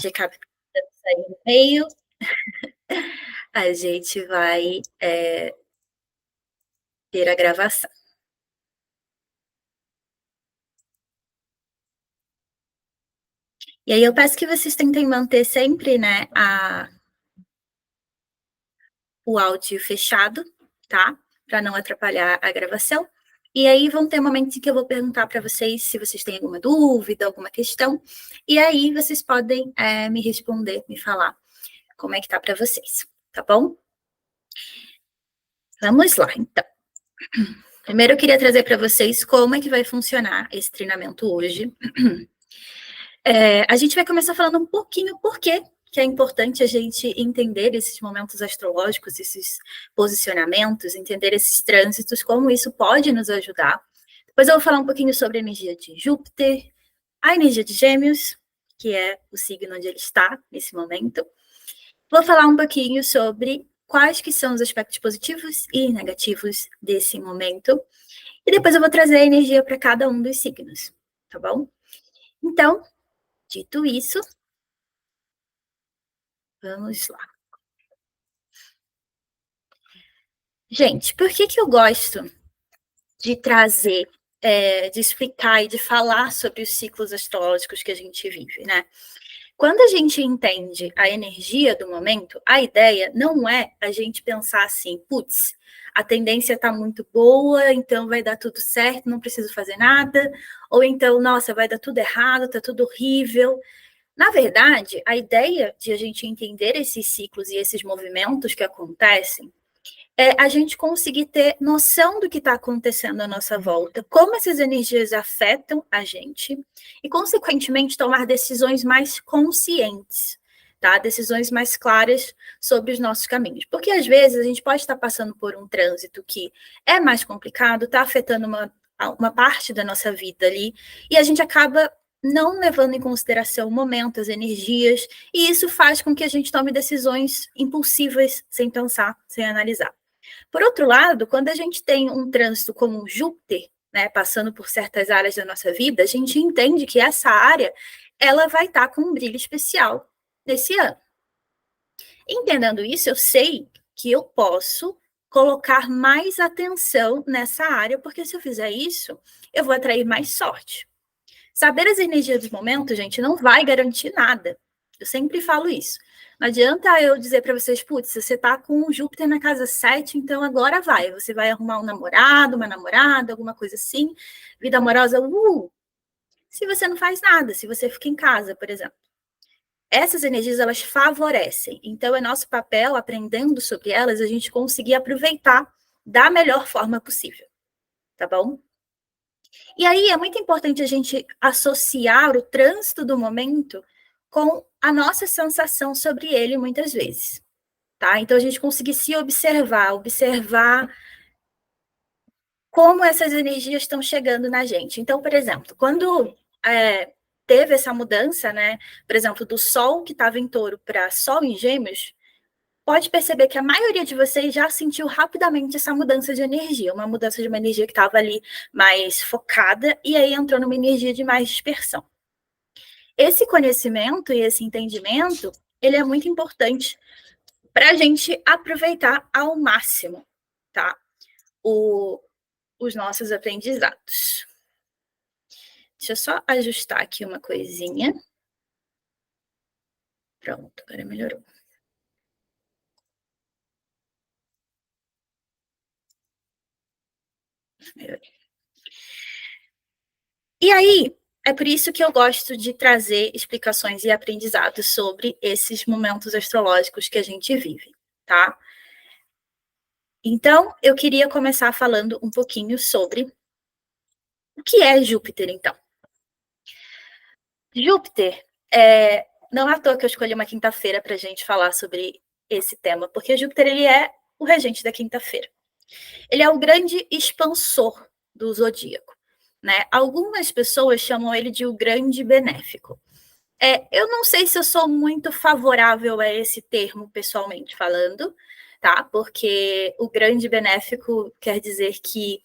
de cada sair no meio, a gente vai ter a gravação. E aí eu peço que vocês tentem manter sempre, né, o áudio fechado, tá? Para não atrapalhar a gravação. E aí vão ter momentos em que eu vou perguntar para vocês se vocês têm alguma dúvida, alguma questão. E aí vocês podem me responder, me falar como é que tá para vocês, tá bom? Vamos lá, então. Primeiro eu queria trazer para vocês como é que vai funcionar esse treinamento hoje. A gente vai começar falando um pouquinho por que é importante a gente entender esses momentos astrológicos, esses posicionamentos, entender esses trânsitos, como isso pode nos ajudar. Depois eu vou falar um pouquinho sobre a energia de Júpiter, a energia de Gêmeos, que é o signo onde ele está nesse momento. Vou falar um pouquinho sobre quais que são os aspectos positivos e negativos desse momento. E depois eu vou trazer a energia para cada um dos signos, tá bom? Então, dito isso, vamos lá. Gente, por que eu gosto de trazer, de explicar e de falar sobre os ciclos astrológicos que a gente vive, né? Quando a gente entende a energia do momento, a ideia não é a gente pensar assim, putz, a tendência está muito boa, então vai dar tudo certo, não preciso fazer nada, ou então, nossa, vai dar tudo errado, está tudo horrível. Na verdade, a ideia de a gente entender esses ciclos e esses movimentos que acontecem é a gente conseguir ter noção do que está acontecendo à nossa volta, como essas energias afetam a gente e, consequentemente, tomar decisões mais conscientes, tá? Decisões mais claras sobre os nossos caminhos. Porque, às vezes, a gente pode estar passando por um trânsito que é mais complicado, está afetando uma parte da nossa vida ali, e a gente acaba não levando em consideração o momento, as energias, e isso faz com que a gente tome decisões impulsivas, sem pensar, sem analisar. Por outro lado, quando a gente tem um trânsito como Júpiter, né, passando por certas áreas da nossa vida, a gente entende que essa área ela vai estar com um brilho especial nesse ano. Entendendo isso, eu sei que eu posso colocar mais atenção nessa área, porque se eu fizer isso, eu vou atrair mais sorte. Saber as energias do momento, gente, não vai garantir nada. Eu sempre falo isso. Não adianta eu dizer para vocês, putz, você está com Júpiter na casa 7, então agora vai. Você vai arrumar um namorado, uma namorada, alguma coisa assim. Vida amorosa, se você não faz nada, se você fica em casa, por exemplo. Essas energias, elas favorecem. Então, é nosso papel, aprendendo sobre elas, a gente conseguir aproveitar da melhor forma possível. Tá bom? E aí é muito importante a gente associar o trânsito do momento com a nossa sensação sobre ele muitas vezes, tá? Então a gente conseguir se observar como essas energias estão chegando na gente. Então, por exemplo, quando teve essa mudança, né? Por exemplo, do Sol que estava em Touro para Sol em Gêmeos, pode perceber que a maioria de vocês já sentiu rapidamente essa mudança de energia, uma mudança de uma energia que estava ali mais focada e aí entrou numa energia de mais dispersão. Esse conhecimento e esse entendimento, ele é muito importante para a gente aproveitar ao máximo, tá? Os nossos aprendizados. Deixa eu só ajustar aqui uma coisinha. Pronto, agora melhorou. E aí, é por isso que eu gosto de trazer explicações e aprendizados sobre esses momentos astrológicos que a gente vive, tá? Então, eu queria começar falando um pouquinho sobre o que é Júpiter, então. Júpiter, não é à toa que eu escolhi uma quinta-feira para a gente falar sobre esse tema, porque Júpiter ele é o regente da quinta-feira. Ele é o grande expansor do zodíaco, né? Algumas pessoas chamam ele de o grande benéfico. Eu não sei se eu sou muito favorável a esse termo, pessoalmente falando, tá? Porque o grande benéfico quer dizer que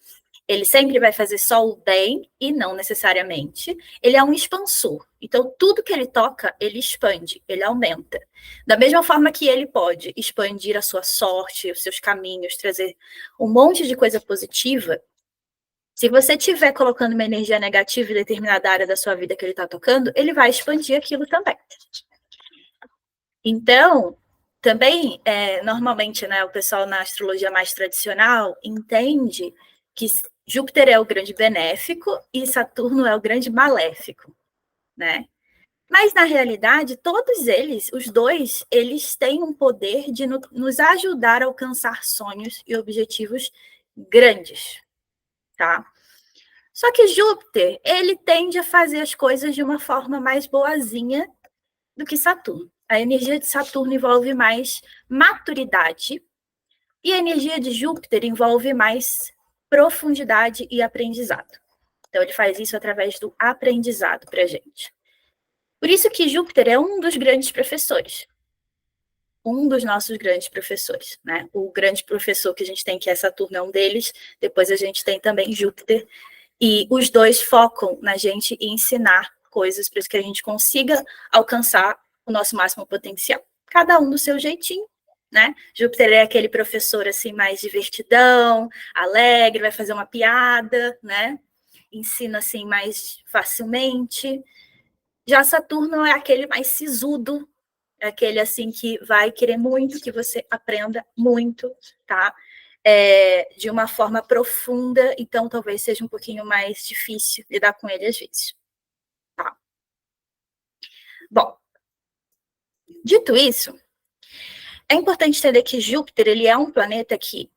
Ele sempre vai fazer só o bem e não necessariamente. Ele é um expansor. Então, tudo que ele toca, ele expande, ele aumenta. Da mesma forma que ele pode expandir a sua sorte, os seus caminhos, trazer um monte de coisa positiva. Se você estiver colocando uma energia negativa em determinada área da sua vida que ele está tocando, ele vai expandir aquilo também. Então, também, normalmente, né, o pessoal na astrologia mais tradicional entende que Júpiter é o grande benéfico e Saturno é o grande maléfico, né? Mas, na realidade, todos eles, os dois, eles têm um poder de nos ajudar a alcançar sonhos e objetivos grandes, tá? Só que Júpiter, ele tende a fazer as coisas de uma forma mais boazinha do que Saturno. A energia de Saturno envolve mais maturidade e a energia de Júpiter envolve mais profundidade e aprendizado. Então, ele faz isso através do aprendizado para a gente. Por isso que Júpiter é um dos grandes professores. Um dos nossos grandes professores, né? O grande professor que a gente tem, que é Saturno, é um deles. Depois a gente tem também Júpiter. E os dois focam na gente e ensinar coisas para que a gente consiga alcançar o nosso máximo potencial. Cada um do seu jeitinho, né? Júpiter é aquele professor assim mais divertidão, alegre, vai fazer uma piada, né? Ensina assim mais facilmente. Já Saturno é aquele mais sisudo, é aquele assim que vai querer muito que você aprenda muito, tá? De uma forma profunda, então talvez seja um pouquinho mais difícil lidar com ele às vezes. Tá? Bom, dito isso, é importante entender que Júpiter ele é um planeta que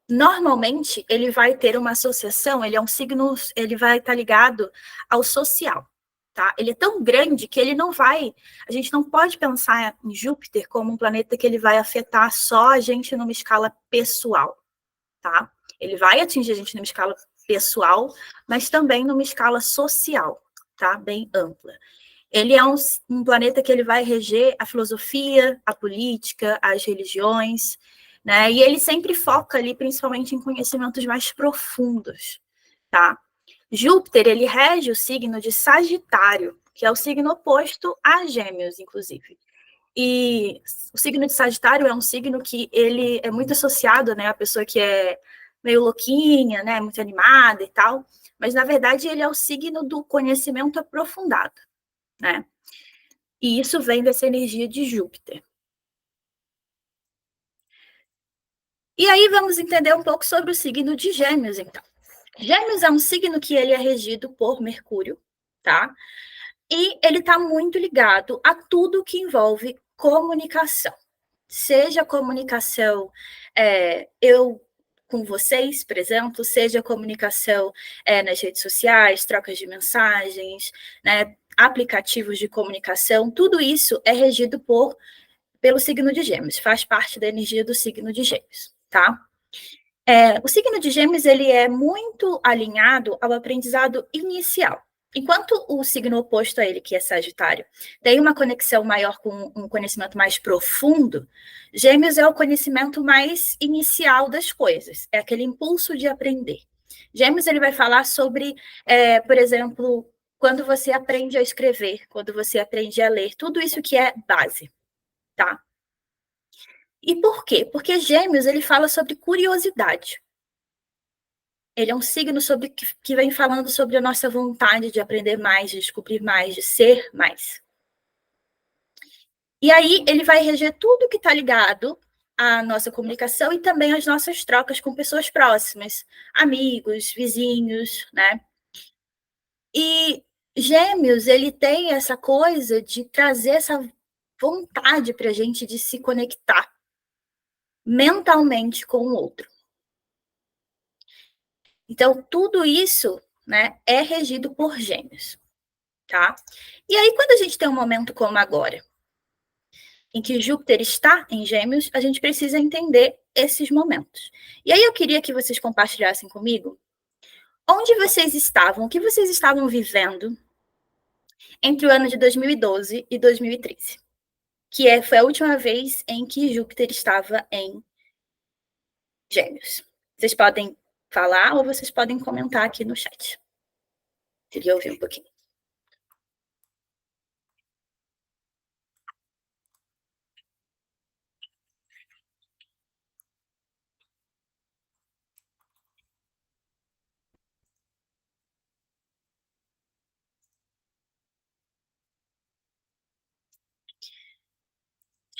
normalmente ele vai ter uma associação, ele é um signo, ele vai estar ligado ao social. Tá? Ele é tão grande que ele não vai. A gente não pode pensar em Júpiter como um planeta que ele vai afetar só a gente numa escala pessoal. Tá? Ele vai atingir a gente numa escala pessoal, mas também numa escala social, tá? Bem ampla. Ele é um planeta que ele vai reger a filosofia, a política, as religiões, né? E ele sempre foca ali, principalmente em conhecimentos mais profundos, tá? Júpiter, ele rege o signo de Sagitário, que é o signo oposto a Gêmeos, inclusive. E o signo de Sagitário é um signo que ele é muito associado, né, à pessoa que é meio louquinha, né, muito animada e tal, mas na verdade ele é o signo do conhecimento aprofundado, né? E isso vem dessa energia de Júpiter. E aí vamos entender um pouco sobre o signo de Gêmeos, então. Gêmeos é um signo que ele é regido por Mercúrio, tá? E ele está muito ligado a tudo que envolve comunicação. Seja comunicação, eu com vocês, por exemplo, seja comunicação nas redes sociais, trocas de mensagens, né, aplicativos de comunicação, tudo isso é regido pelo signo de Gêmeos, faz parte da energia do signo de Gêmeos, tá? O signo de Gêmeos ele é muito alinhado ao aprendizado inicial. Enquanto o signo oposto a ele, que é Sagitário, tem uma conexão maior com um conhecimento mais profundo, Gêmeos é o conhecimento mais inicial das coisas, é aquele impulso de aprender. Gêmeos ele vai falar sobre, por exemplo, quando você aprende a escrever, quando você aprende a ler, tudo isso que é base, tá? E por quê? Porque Gêmeos ele fala sobre curiosidade. Ele é um signo que vem falando sobre a nossa vontade de aprender mais, de descobrir mais, de ser mais. E aí ele vai reger tudo que está ligado à nossa comunicação e também às nossas trocas com pessoas próximas, amigos, vizinhos, né? E Gêmeos, ele tem essa coisa de trazer essa vontade para a gente de se conectar mentalmente com o outro. Então, tudo isso, né, é regido por Gêmeos, tá? E aí, quando a gente tem um momento como agora, em que Júpiter está em Gêmeos, a gente precisa entender esses momentos. E aí eu queria que vocês compartilhassem comigo onde vocês estavam, o que vocês estavam vivendo entre o ano de 2012 e 2013, que foi a última vez em que Júpiter estava em Gêmeos. Vocês podem falar ou vocês podem comentar aqui no chat. Queria ouvir um pouquinho.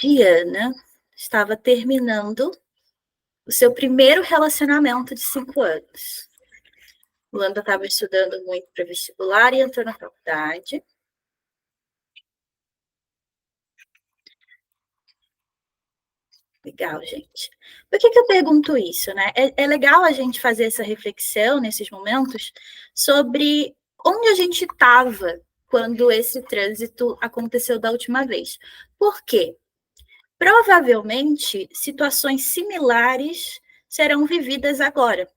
Diana estava terminando o seu primeiro relacionamento de 5 anos. Luanda estava estudando muito para vestibular e entrou na faculdade. Legal, gente. Por que eu pergunto isso, né? É legal a gente fazer essa reflexão nesses momentos sobre onde a gente estava quando esse trânsito aconteceu da última vez. Por quê? Provavelmente, situações similares serão vividas agora.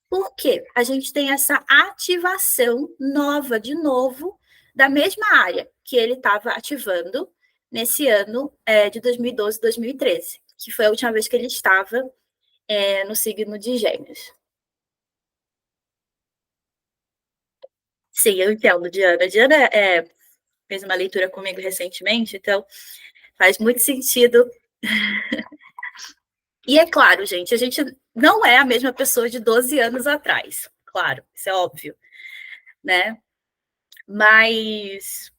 Por quê? A gente tem essa ativação nova, de novo, da mesma área que ele estava ativando nesse ano de 2012, 2013, que foi a última vez que ele estava no signo de Gêmeos. Sim, eu entendo, Diana. Diana fez uma leitura comigo recentemente, então faz muito sentido. E é claro, gente, a gente não é a mesma pessoa de 12 anos atrás. Claro, isso é óbvio, né? Mas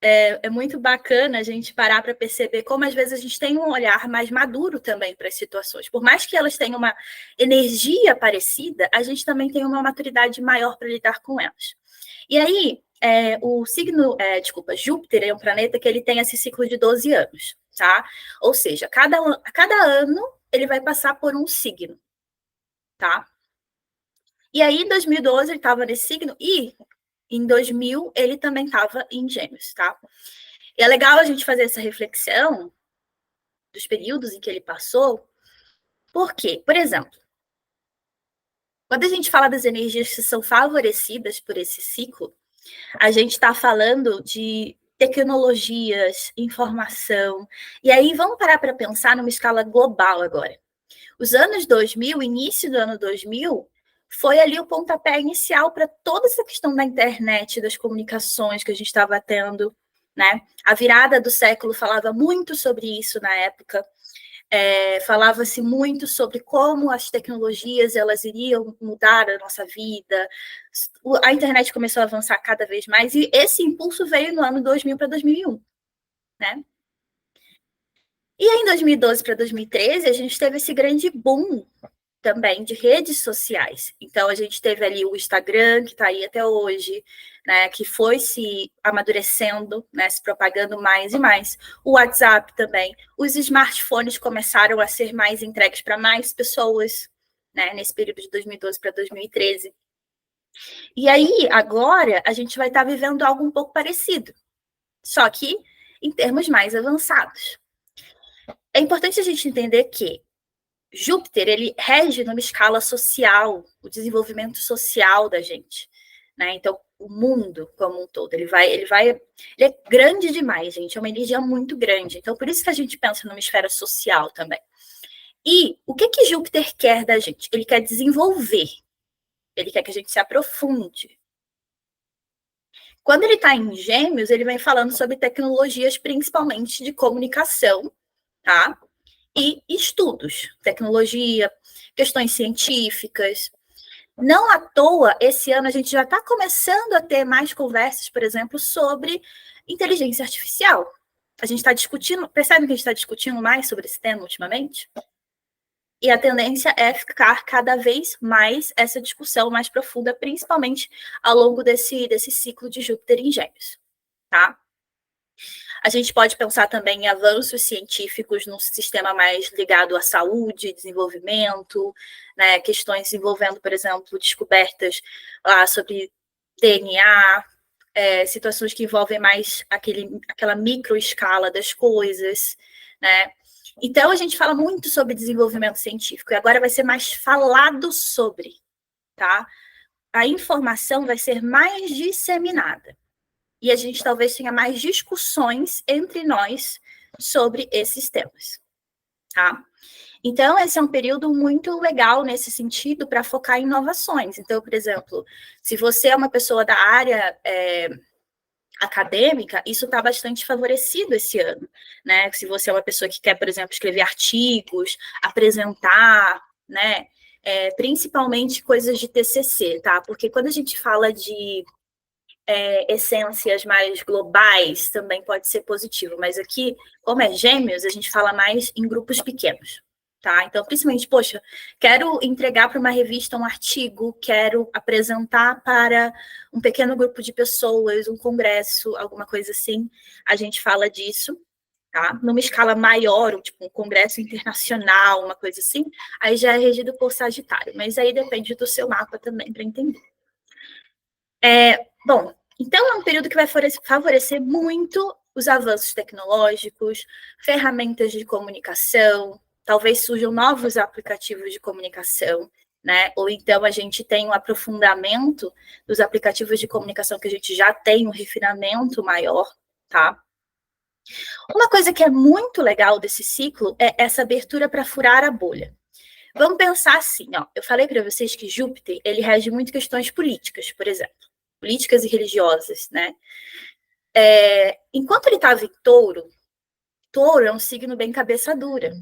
é muito bacana a gente parar para perceber como às vezes a gente tem um olhar mais maduro também para as situações. Por mais que elas tenham uma energia parecida, a gente também tem uma maturidade maior para lidar com elas. E aí, o signo, Júpiter é um planeta que ele tem esse ciclo de 12 anos, tá? Ou seja, cada ano ele vai passar por um signo, tá? E aí, em 2012, ele estava nesse signo e em 2000 ele também estava em Gêmeos, tá? E é legal a gente fazer essa reflexão dos períodos em que ele passou, porque, por exemplo, quando a gente fala das energias que são favorecidas por esse ciclo, a gente está falando de tecnologias, informação, e aí vamos parar para pensar numa escala global agora. Os anos 2000, início do ano 2000, foi ali o pontapé inicial para toda essa questão da internet, das comunicações que a gente estava tendo, né? A virada do século falava muito sobre isso na época. Falava-se muito sobre como as tecnologias elas iriam mudar a nossa vida. A internet começou a avançar cada vez mais e esse impulso veio no ano 2000 para 2001, né? E aí, em 2012 para 2013, a gente teve esse grande boom também de redes sociais. Então, a gente teve ali o Instagram, que está aí até hoje, né, que foi se amadurecendo, né, se propagando mais e mais. O WhatsApp também. Os smartphones começaram a ser mais entregues para mais pessoas, né, nesse período de 2012 para 2013. E aí, agora, a gente vai estar vivendo algo um pouco parecido, só que em termos mais avançados. É importante a gente entender que Júpiter, ele rege numa escala social, o desenvolvimento social da gente, né? Então, o mundo como um todo, ele é grande demais, gente, é uma energia muito grande. Então, por isso que a gente pensa numa esfera social também. E o que Júpiter quer da gente? Ele quer desenvolver, ele quer que a gente se aprofunde. Quando ele está em Gêmeos, ele vem falando sobre tecnologias, principalmente de comunicação, tá? E estudos, tecnologia, questões científicas. Não à toa, esse ano a gente já está começando a ter mais conversas, por exemplo, sobre inteligência artificial. A gente está discutindo, percebe que a gente está discutindo mais sobre esse tema ultimamente? E a tendência é ficar cada vez mais essa discussão mais profunda, principalmente ao longo desse ciclo de Júpiter em Gêmeos, tá? A gente pode pensar também em avanços científicos num sistema mais ligado à saúde, desenvolvimento, né, questões envolvendo, por exemplo, descobertas sobre DNA, situações que envolvem mais aquela microescala das coisas, né? Então, a gente fala muito sobre desenvolvimento científico, e agora vai ser mais falado sobre, tá? A informação vai ser mais disseminada. E a gente talvez tenha mais discussões entre nós sobre esses temas, tá? Então, esse é um período muito legal nesse sentido para focar em inovações. Então, por exemplo, se você é uma pessoa da área acadêmica, isso está bastante favorecido esse ano, né? Se você é uma pessoa que quer, por exemplo, escrever artigos, apresentar, né? Principalmente coisas de TCC, tá? Porque quando a gente fala de essências mais globais, também pode ser positivo, mas aqui, como é Gêmeos, a gente fala mais em grupos pequenos, tá? Então, principalmente, poxa, quero entregar para uma revista um artigo, quero apresentar para um pequeno grupo de pessoas, um congresso, alguma coisa assim, a gente fala disso, tá? Numa escala maior, tipo um congresso internacional, uma coisa assim, aí já é regido por Sagitário, mas aí depende do seu mapa também para entender. Bom, então é um período que vai favorecer muito os avanços tecnológicos, ferramentas de comunicação, talvez surjam novos aplicativos de comunicação, né? Ou então a gente tem um aprofundamento dos aplicativos de comunicação que a gente já tem, um refinamento maior, tá? Uma coisa que é muito legal desse ciclo é essa abertura para furar a bolha. Vamos pensar assim, ó. Eu falei para vocês que Júpiter, ele rege muito questões políticas, por exemplo. Políticas e religiosas, né? Enquanto ele estava em Touro, Touro é um signo bem cabeça dura.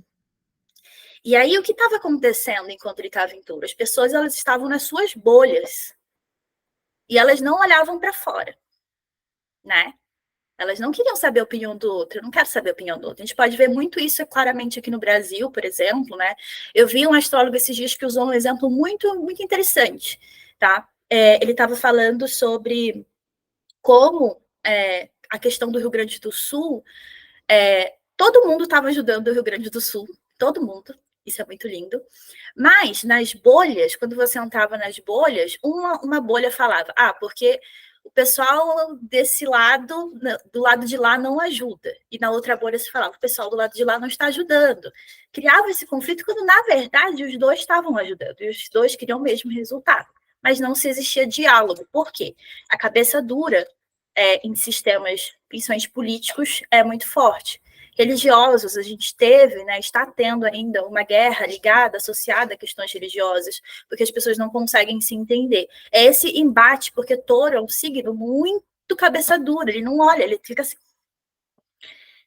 E aí, o que estava acontecendo enquanto ele estava em Touro? As pessoas, elas estavam nas suas bolhas. E elas não olhavam para fora, né? Elas não queriam saber a opinião do outro. Eu não quero saber a opinião do outro. A gente pode ver muito isso claramente aqui no Brasil, por exemplo, né? Eu vi um astrólogo esses dias que usou um exemplo muito, muito interessante, tá? Ele estava falando sobre como a questão do Rio Grande do Sul, todo mundo estava ajudando o Rio Grande do Sul, todo mundo, isso é muito lindo, mas nas bolhas, quando você entrava nas bolhas, uma bolha falava, porque o pessoal desse lado, do lado de lá, não ajuda, e na outra bolha se falava, o pessoal do lado de lá não está ajudando. Criava esse conflito quando, na verdade, os dois estavam ajudando, e os dois queriam o mesmo resultado, mas não se existia diálogo. Por quê? A cabeça dura em sistemas, principalmente políticos, é muito forte. Religiosos, a gente teve, né, está tendo ainda uma guerra ligada, associada a questões religiosas, porque as pessoas não conseguem se entender. É esse embate, porque Touro é um signo muito cabeça dura, ele não olha, ele fica assim.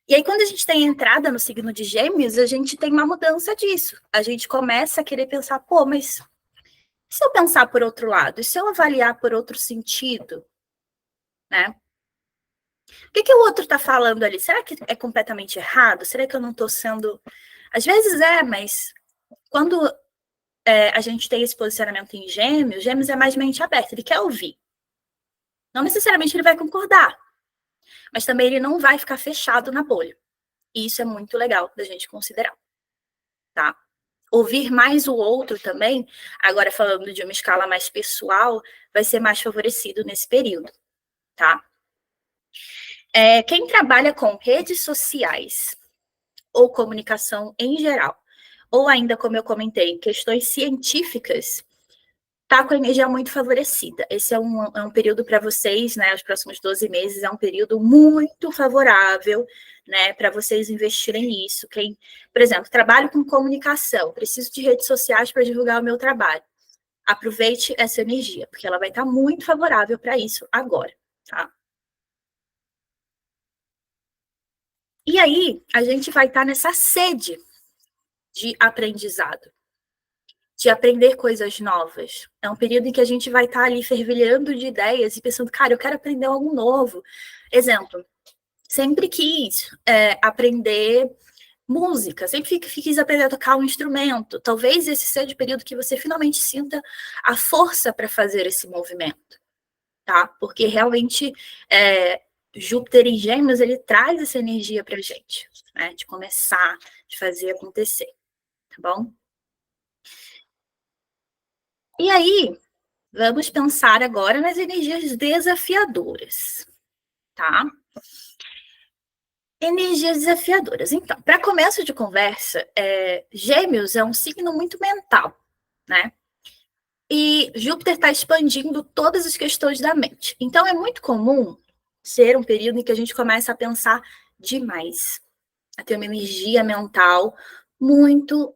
E aí, quando a gente tem entrada no signo de Gêmeos, a gente tem uma mudança disso. A gente começa a querer pensar, mas e se eu pensar por outro lado? E se eu avaliar por outro sentido? Né? O que o outro está falando ali? Será que é completamente errado? Será que eu não estou sendo... Às vezes mas quando a gente tem esse posicionamento em Gêmeos, Gêmeos é mais mente aberta, ele quer ouvir. Não necessariamente ele vai concordar, mas também ele não vai ficar fechado na bolha. E isso é muito legal da gente considerar, tá? Ouvir mais o outro também, agora falando de uma escala mais pessoal, vai ser mais favorecido nesse período, tá? Quem trabalha com redes sociais ou comunicação em geral, ou ainda, como eu comentei, questões científicas, está com a energia muito favorecida. Esse é um período para vocês, né? Os próximos 12 meses é um período muito favorável, né? Para vocês investirem nisso. Por exemplo, trabalho com comunicação, preciso de redes sociais para divulgar o meu trabalho. Aproveite essa energia, porque ela vai estar muito favorável para isso agora, tá? E aí, a gente vai estar nessa sede de aprendizado, de aprender coisas novas. É um período em que a gente vai estar ali fervilhando de ideias e pensando, cara, eu quero aprender algo novo. Exemplo, sempre quis aprender música, sempre quis aprender a tocar um instrumento. Talvez esse seja o período que você finalmente sinta a força para fazer esse movimento, tá? Porque realmente Júpiter em Gêmeos, ele traz essa energia para a gente, né? De começar, de fazer acontecer, tá bom? E aí, vamos pensar agora nas energias desafiadoras, tá? Energias desafiadoras. Então, para começo de conversa, Gêmeos é um signo muito mental, né? E Júpiter está expandindo todas as questões da mente. Então, é muito comum ser um período em que a gente começa a pensar demais, a ter uma energia mental muito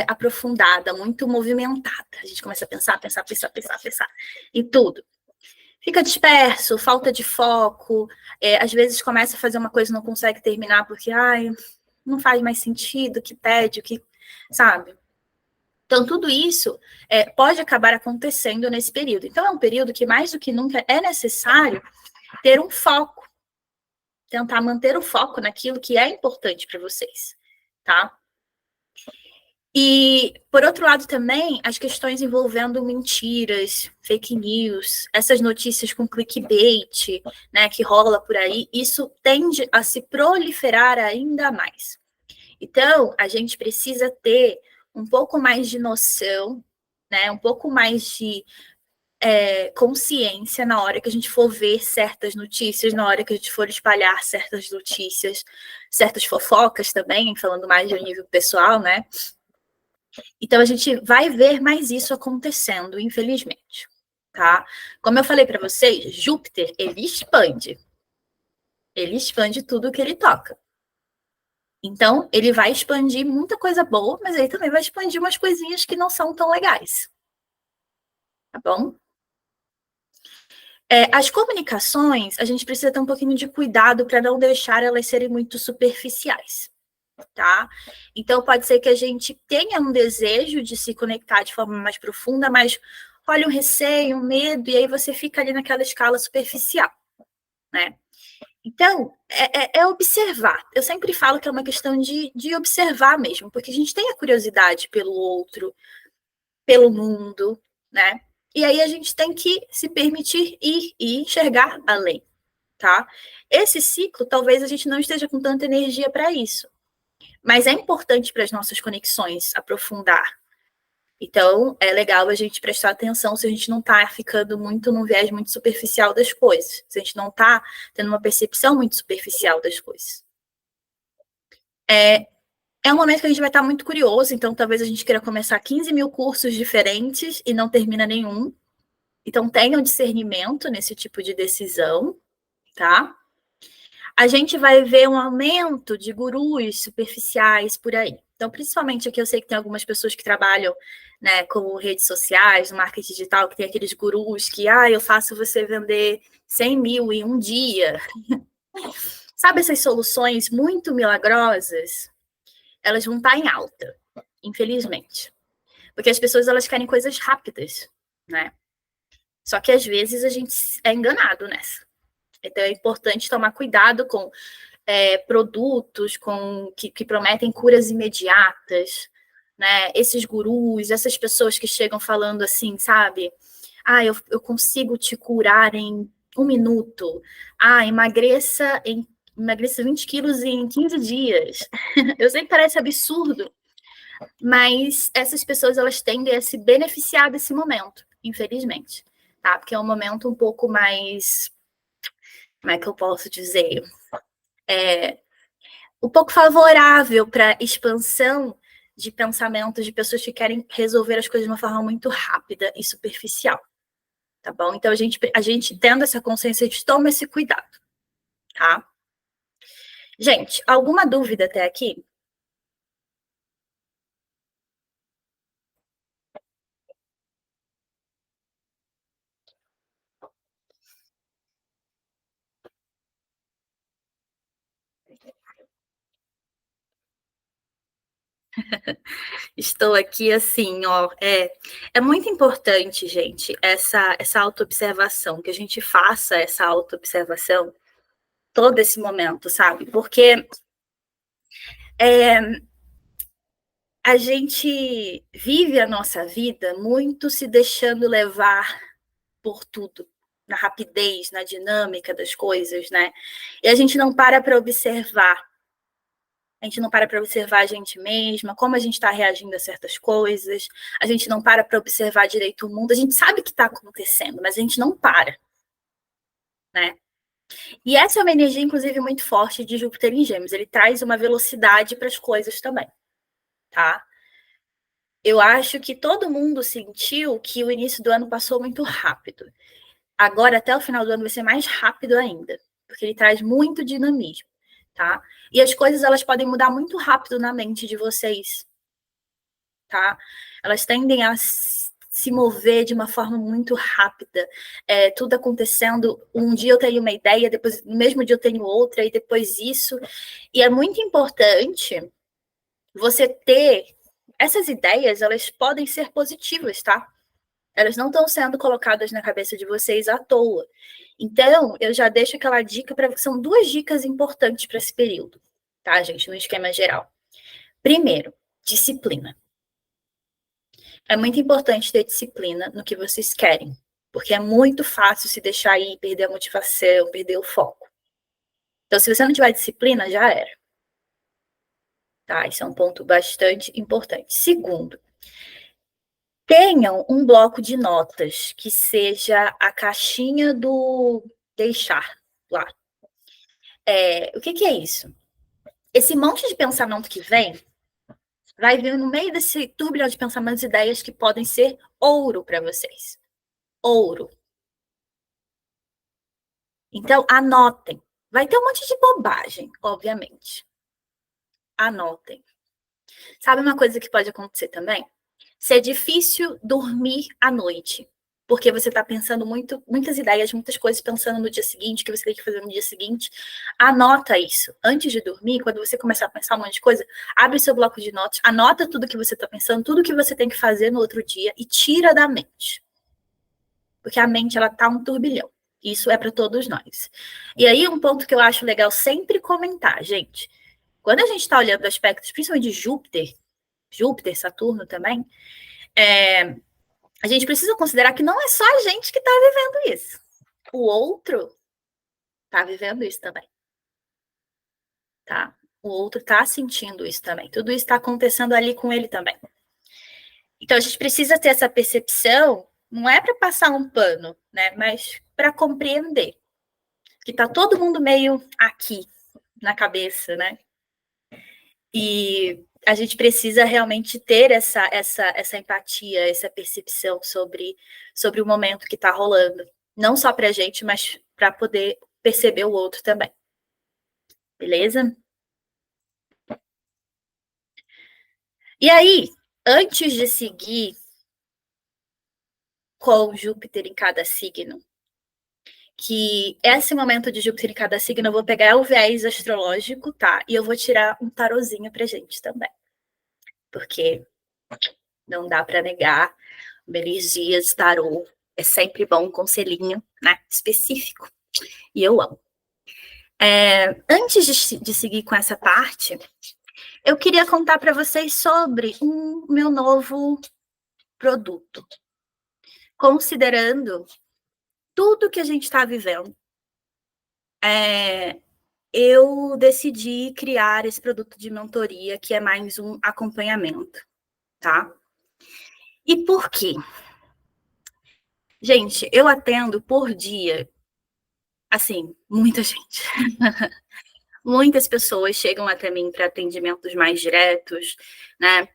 aprofundada, muito movimentada. A gente começa a pensar em tudo. Fica disperso, falta de foco, às vezes começa a fazer uma coisa e não consegue terminar porque, não faz mais sentido, que pede, que, sabe? Então, tudo isso pode acabar acontecendo nesse período. Então, é um período que, mais do que nunca, é necessário ter um foco, tentar manter o foco naquilo que é importante para vocês, tá? E, por outro lado, também, as questões envolvendo mentiras, fake news, essas notícias com clickbait, né, que rola por aí, isso tende a se proliferar ainda mais. Então, a gente precisa ter um pouco mais de noção, né, um pouco mais de consciência na hora que a gente for ver certas notícias, na hora que a gente for espalhar certas notícias, certas fofocas também, falando mais de um nível pessoal, né? Então, a gente vai ver mais isso acontecendo, infelizmente, tá? Como eu falei para vocês, Júpiter, ele expande. Ele expande tudo que ele toca. Então, ele vai expandir muita coisa boa, mas ele também vai expandir umas coisinhas que não são tão legais. Tá bom? As comunicações, a gente precisa ter um pouquinho de cuidado para não deixar elas serem muito superficiais, tá? Então, pode ser que a gente tenha um desejo de se conectar de forma mais profunda, mas olha um receio, um medo, e aí você fica ali naquela escala superficial, né? Então, é observar. Eu sempre falo que é uma questão de observar mesmo, porque a gente tem a curiosidade pelo outro, pelo mundo, né? E aí a gente tem que se permitir ir e enxergar além, tá? Esse ciclo, talvez a gente não esteja com tanta energia para isso, mas é importante para as nossas conexões aprofundar. Então, é legal a gente prestar atenção se a gente não está ficando muito num viés muito superficial das coisas, se a gente não está tendo uma percepção muito superficial das coisas. É um momento que a gente vai estar muito curioso, então talvez a gente queira começar 15 mil cursos diferentes e não termina nenhum. Então, tenha um discernimento nesse tipo de decisão, tá? A gente vai ver um aumento de gurus superficiais por aí. Então, principalmente aqui, eu sei que tem algumas pessoas que trabalham, né, com redes sociais, no marketing digital, que tem aqueles gurus que, eu faço você vender 100 mil em um dia. Sabe essas soluções muito milagrosas? Elas vão estar em alta, infelizmente. Porque as pessoas, elas querem coisas rápidas, né? Só que, às vezes, a gente é enganado nessa. Então, é importante tomar cuidado com produtos que prometem curas imediatas, né? Esses gurus, essas pessoas que chegam falando assim, sabe? Eu consigo te curar em 1 minuto. Emagreça 20 quilos em 15 dias. Eu sei que parece absurdo, mas essas pessoas, elas tendem a se beneficiar desse momento, infelizmente, tá? Porque é um momento um pouco mais, como é que eu posso dizer? Um pouco favorável para expansão de pensamentos de pessoas que querem resolver as coisas de uma forma muito rápida e superficial, tá bom? Então, a gente tendo essa consciência, a gente toma esse cuidado, tá? Gente, alguma dúvida até aqui? Estou aqui assim, ó. É muito importante, gente, essa autoobservação, que a gente faça essa autoobservação todo esse momento, sabe? Porque a gente vive a nossa vida muito se deixando levar por tudo, na rapidez, na dinâmica das coisas, né? E a gente não para observar. A gente não para observar a gente mesma, como a gente está reagindo a certas coisas, a gente não para observar direito o mundo, a gente sabe o que está acontecendo, mas a gente não para, né? E essa é uma energia, inclusive, muito forte de Júpiter em Gêmeos, ele traz uma velocidade para as coisas também, tá? Eu acho que todo mundo sentiu que o início do ano passou muito rápido. Agora, até o final do ano, vai ser mais rápido ainda, porque ele traz muito dinamismo. tá? E as coisas, elas podem mudar muito rápido na mente de vocês, tá? Elas tendem a se mover de uma forma muito rápida, tudo acontecendo, um dia eu tenho uma ideia, depois, no mesmo dia eu tenho outra, e depois isso, e é muito importante você ter essas ideias, elas podem ser positivas, tá? Elas não estão sendo colocadas na cabeça de vocês à toa. Então, eu já deixo aquela dica para. São duas dicas importantes para esse período, tá, gente? No esquema geral. Primeiro, disciplina. É muito importante ter disciplina no que vocês querem, porque é muito fácil se deixar ir, perder a motivação, perder o foco. Então, se você não tiver disciplina, já era. Tá? Isso é um ponto bastante importante. Segundo, tenham um bloco de notas que seja a caixinha do deixar lá. O que é isso? Esse monte de pensamento que vem, vai vir no meio desse turbilhão de pensamentos e ideias que podem ser ouro para vocês. Ouro. Então, anotem. Vai ter um monte de bobagem, obviamente. Anotem. Sabe uma coisa que pode acontecer também? Se é difícil dormir à noite, porque você está pensando muitas ideias, muitas coisas pensando no dia seguinte, que você tem que fazer no dia seguinte, anota isso. Antes de dormir, quando você começar a pensar um monte de coisa, abre seu bloco de notas, anota tudo que você está pensando, tudo que você tem que fazer no outro dia e tira da mente. Porque a mente, ela tá um turbilhão. Isso é para todos nós. E aí, um ponto que eu acho legal sempre comentar, gente, quando a gente está olhando aspectos, principalmente de Júpiter, Saturno também, a gente precisa considerar que não é só a gente que está vivendo isso. O outro está vivendo isso também. Tá? O outro está sentindo isso também. Tudo isso está acontecendo ali com ele também. Então, a gente precisa ter essa percepção, não é para passar um pano, né? Mas para compreender que está todo mundo meio aqui na cabeça, né? E a gente precisa realmente ter essa empatia, essa percepção sobre o momento que está rolando. Não só para a gente, mas para poder perceber o outro também. Beleza? E aí, antes de seguir com Júpiter em cada signo, que esse momento de Júpiter em cada signo, eu vou pegar o viés astrológico, tá? E eu vou tirar um tarozinho pra gente também. Porque não dá para negar, Belis Dias, tarô, é sempre bom um conselhinho, né? Específico. E eu amo. Antes de seguir com essa parte, eu queria contar para vocês sobre meu novo produto. Considerando tudo que a gente está vivendo, eu decidi criar esse produto de mentoria, que é mais um acompanhamento, tá? E por quê? Gente, eu atendo por dia, assim, muita gente. Muitas pessoas chegam até mim para atendimentos mais diretos, né?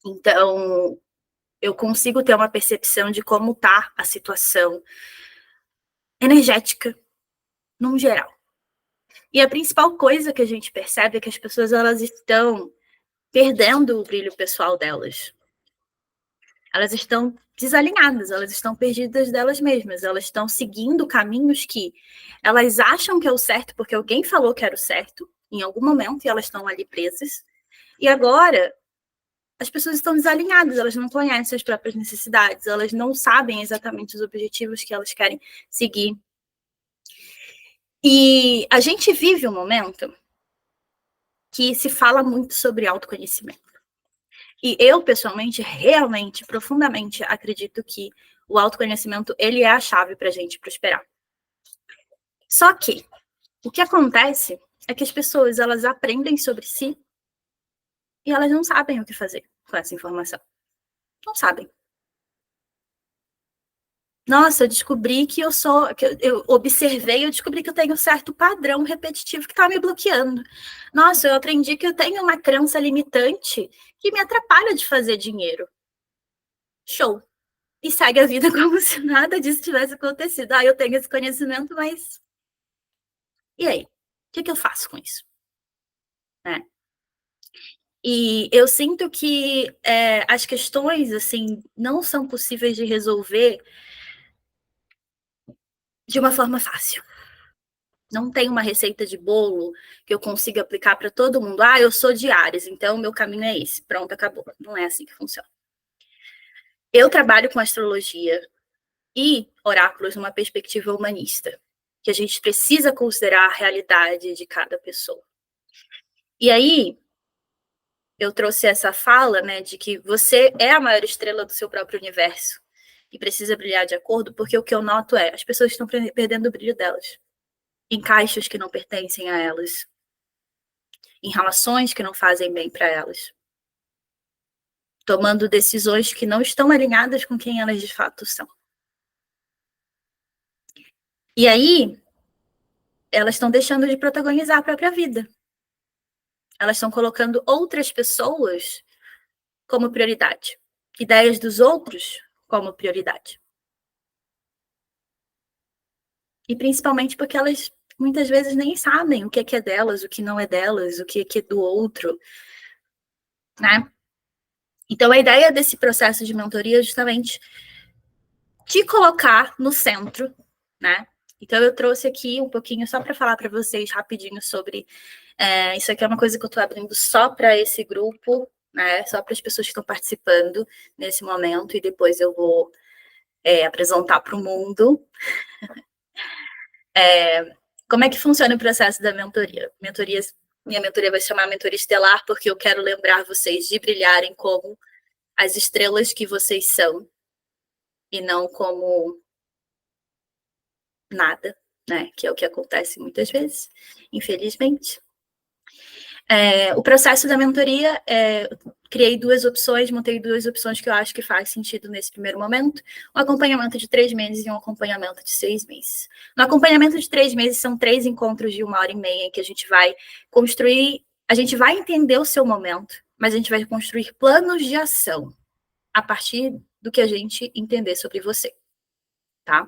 Então, eu consigo ter uma percepção de como tá a situação energética, num geral. E a principal coisa que a gente percebe é que as pessoas, elas estão perdendo o brilho pessoal delas. Elas estão desalinhadas, elas estão perdidas delas mesmas, elas estão seguindo caminhos que elas acham que é o certo porque alguém falou que era o certo em algum momento e elas estão ali presas. E agora as pessoas estão desalinhadas, elas não conhecem as próprias necessidades, elas não sabem exatamente os objetivos que elas querem seguir. E a gente vive um momento que se fala muito sobre autoconhecimento. E eu, pessoalmente, realmente, profundamente acredito que o autoconhecimento, ele é a chave para a gente prosperar. Só que, o que acontece é que as pessoas, elas aprendem sobre si e elas não sabem o que fazer com essa informação. Não sabem. Nossa, eu descobri que eu observei, eu descobri que eu tenho um certo padrão repetitivo que está me bloqueando. Nossa, eu aprendi que eu tenho uma crença limitante que me atrapalha de fazer dinheiro. Show. E segue a vida como se nada disso tivesse acontecido. Eu tenho esse conhecimento, mas... E aí? O que eu faço com isso? E eu sinto que as questões, assim, não são possíveis de resolver de uma forma fácil. Não tem uma receita de bolo que eu consiga aplicar para todo mundo. Ah, eu sou de Áries, então meu caminho é esse. Pronto, acabou. Não é assim que funciona. Eu trabalho com astrologia e oráculos numa perspectiva humanista, que a gente precisa considerar a realidade de cada pessoa. E aí, eu trouxe essa fala, né, de que você é a maior estrela do seu próprio universo e precisa brilhar de acordo, porque o que eu noto é, as pessoas estão perdendo o brilho delas, em caixas que não pertencem a elas, em relações que não fazem bem para elas, tomando decisões que não estão alinhadas com quem elas de fato são. E aí, elas estão deixando de protagonizar a própria vida. Elas estão colocando outras pessoas como prioridade, ideias dos outros como prioridade. E principalmente porque elas muitas vezes nem sabem o que é delas, o que não é delas, o que é do outro, né? Então, a ideia desse processo de mentoria é justamente te colocar no centro, né? Então, eu trouxe aqui um pouquinho só para falar para vocês rapidinho sobre isso aqui é uma coisa que eu estou abrindo só para esse grupo, né? Só para as pessoas que estão participando nesse momento, e depois eu vou apresentar para o mundo. Como é que funciona o processo da mentoria? Minha mentoria vai se chamar Mentoria Estelar, porque eu quero lembrar vocês de brilharem como as estrelas que vocês são, e não como nada, né? Que é o que acontece muitas vezes, infelizmente. O processo da mentoria, criei duas opções, montei duas opções que eu acho que faz sentido nesse primeiro momento. Um acompanhamento de 3 meses e um acompanhamento de 6 meses. No acompanhamento de 3 meses, são 3 encontros de 1h30 em que a gente vai construir, a gente vai entender o seu momento, mas a gente vai construir planos de ação a partir do que a gente entender sobre você, tá?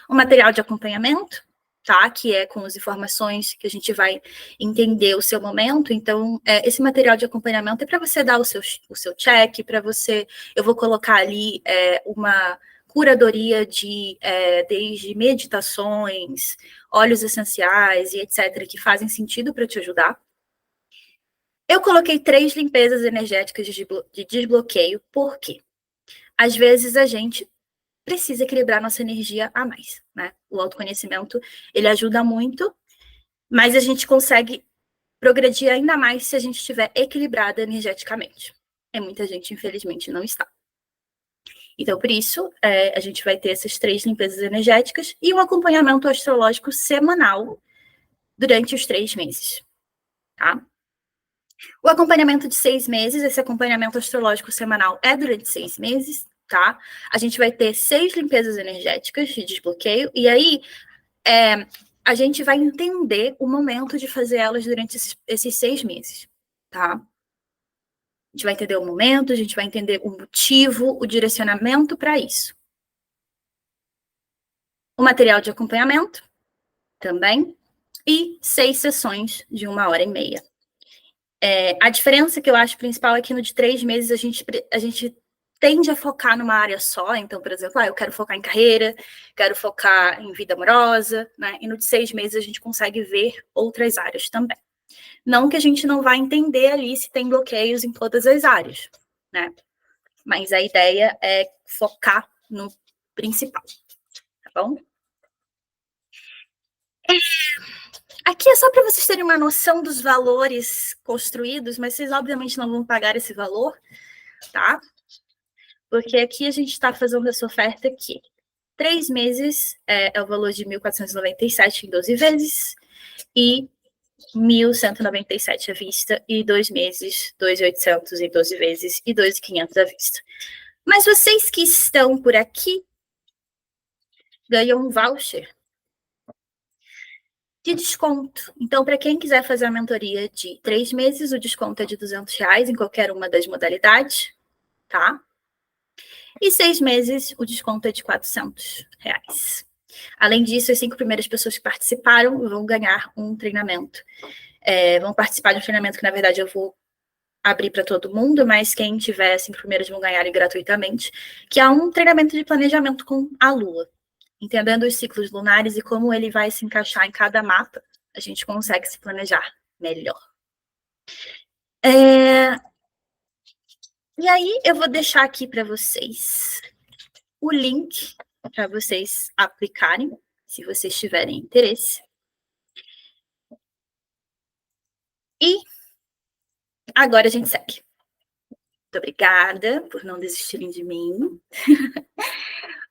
O material de acompanhamento, tá? Que é com as informações que a gente vai entender o seu momento. Então, esse material de acompanhamento é para você dar o seu check, para você. Eu vou colocar ali uma curadoria desde meditações, óleos essenciais e etc., que fazem sentido para te ajudar. Eu coloquei 3 limpezas energéticas de desbloqueio, por quê? Às vezes a gente precisa equilibrar nossa energia a mais, né? O autoconhecimento, ele ajuda muito, mas a gente consegue progredir ainda mais se a gente estiver equilibrada energeticamente. E muita gente, infelizmente, não está. Então, por isso, a gente vai ter essas 3 limpezas energéticas e um acompanhamento astrológico semanal durante os 3 meses, tá? O acompanhamento de 6 meses, esse acompanhamento astrológico semanal é durante 6 meses, tá? A gente vai ter 6 limpezas energéticas de desbloqueio, e aí a gente vai entender o momento de fazer elas durante esses 6 meses, tá? A gente vai entender o momento, a gente vai entender o motivo, o direcionamento para isso. O material de acompanhamento também, e 6 sessões de 1h30. A diferença que eu acho principal é que no de 3 meses a gente tende a focar numa área só. Então, por exemplo, eu quero focar em carreira, quero focar em vida amorosa, né? E no de 6 meses a gente consegue ver outras áreas também. Não que a gente não vai entender ali se tem bloqueios em todas as áreas, né? Mas a ideia é focar no principal, tá bom? Aqui é só para vocês terem uma noção dos valores construídos, mas vocês obviamente não vão pagar esse valor, tá? Porque aqui a gente está fazendo essa oferta aqui. 3 meses é o valor de 1.497 em 12 vezes, e 1.197 à vista, e 2 meses, 2.800 em 12 vezes, e 2.500 à vista. Mas vocês que estão por aqui ganham um voucher de desconto. Então, para quem quiser fazer a mentoria de 3 meses, o desconto é de R$200 em qualquer uma das modalidades, tá? E 6 meses, o desconto é de R$400. Além disso, as 5 primeiras pessoas que participaram vão ganhar um treinamento. Vão participar de um treinamento que, na verdade, eu vou abrir para todo mundo, mas quem tiver 5 primeiros vão ganhar gratuitamente, que é um treinamento de planejamento com a Lua. Entendendo os ciclos lunares e como ele vai se encaixar em cada mapa, a gente consegue se planejar melhor. E aí eu vou deixar aqui para vocês o link para vocês aplicarem, se vocês tiverem interesse. E agora a gente segue. Muito obrigada por não desistirem de mim.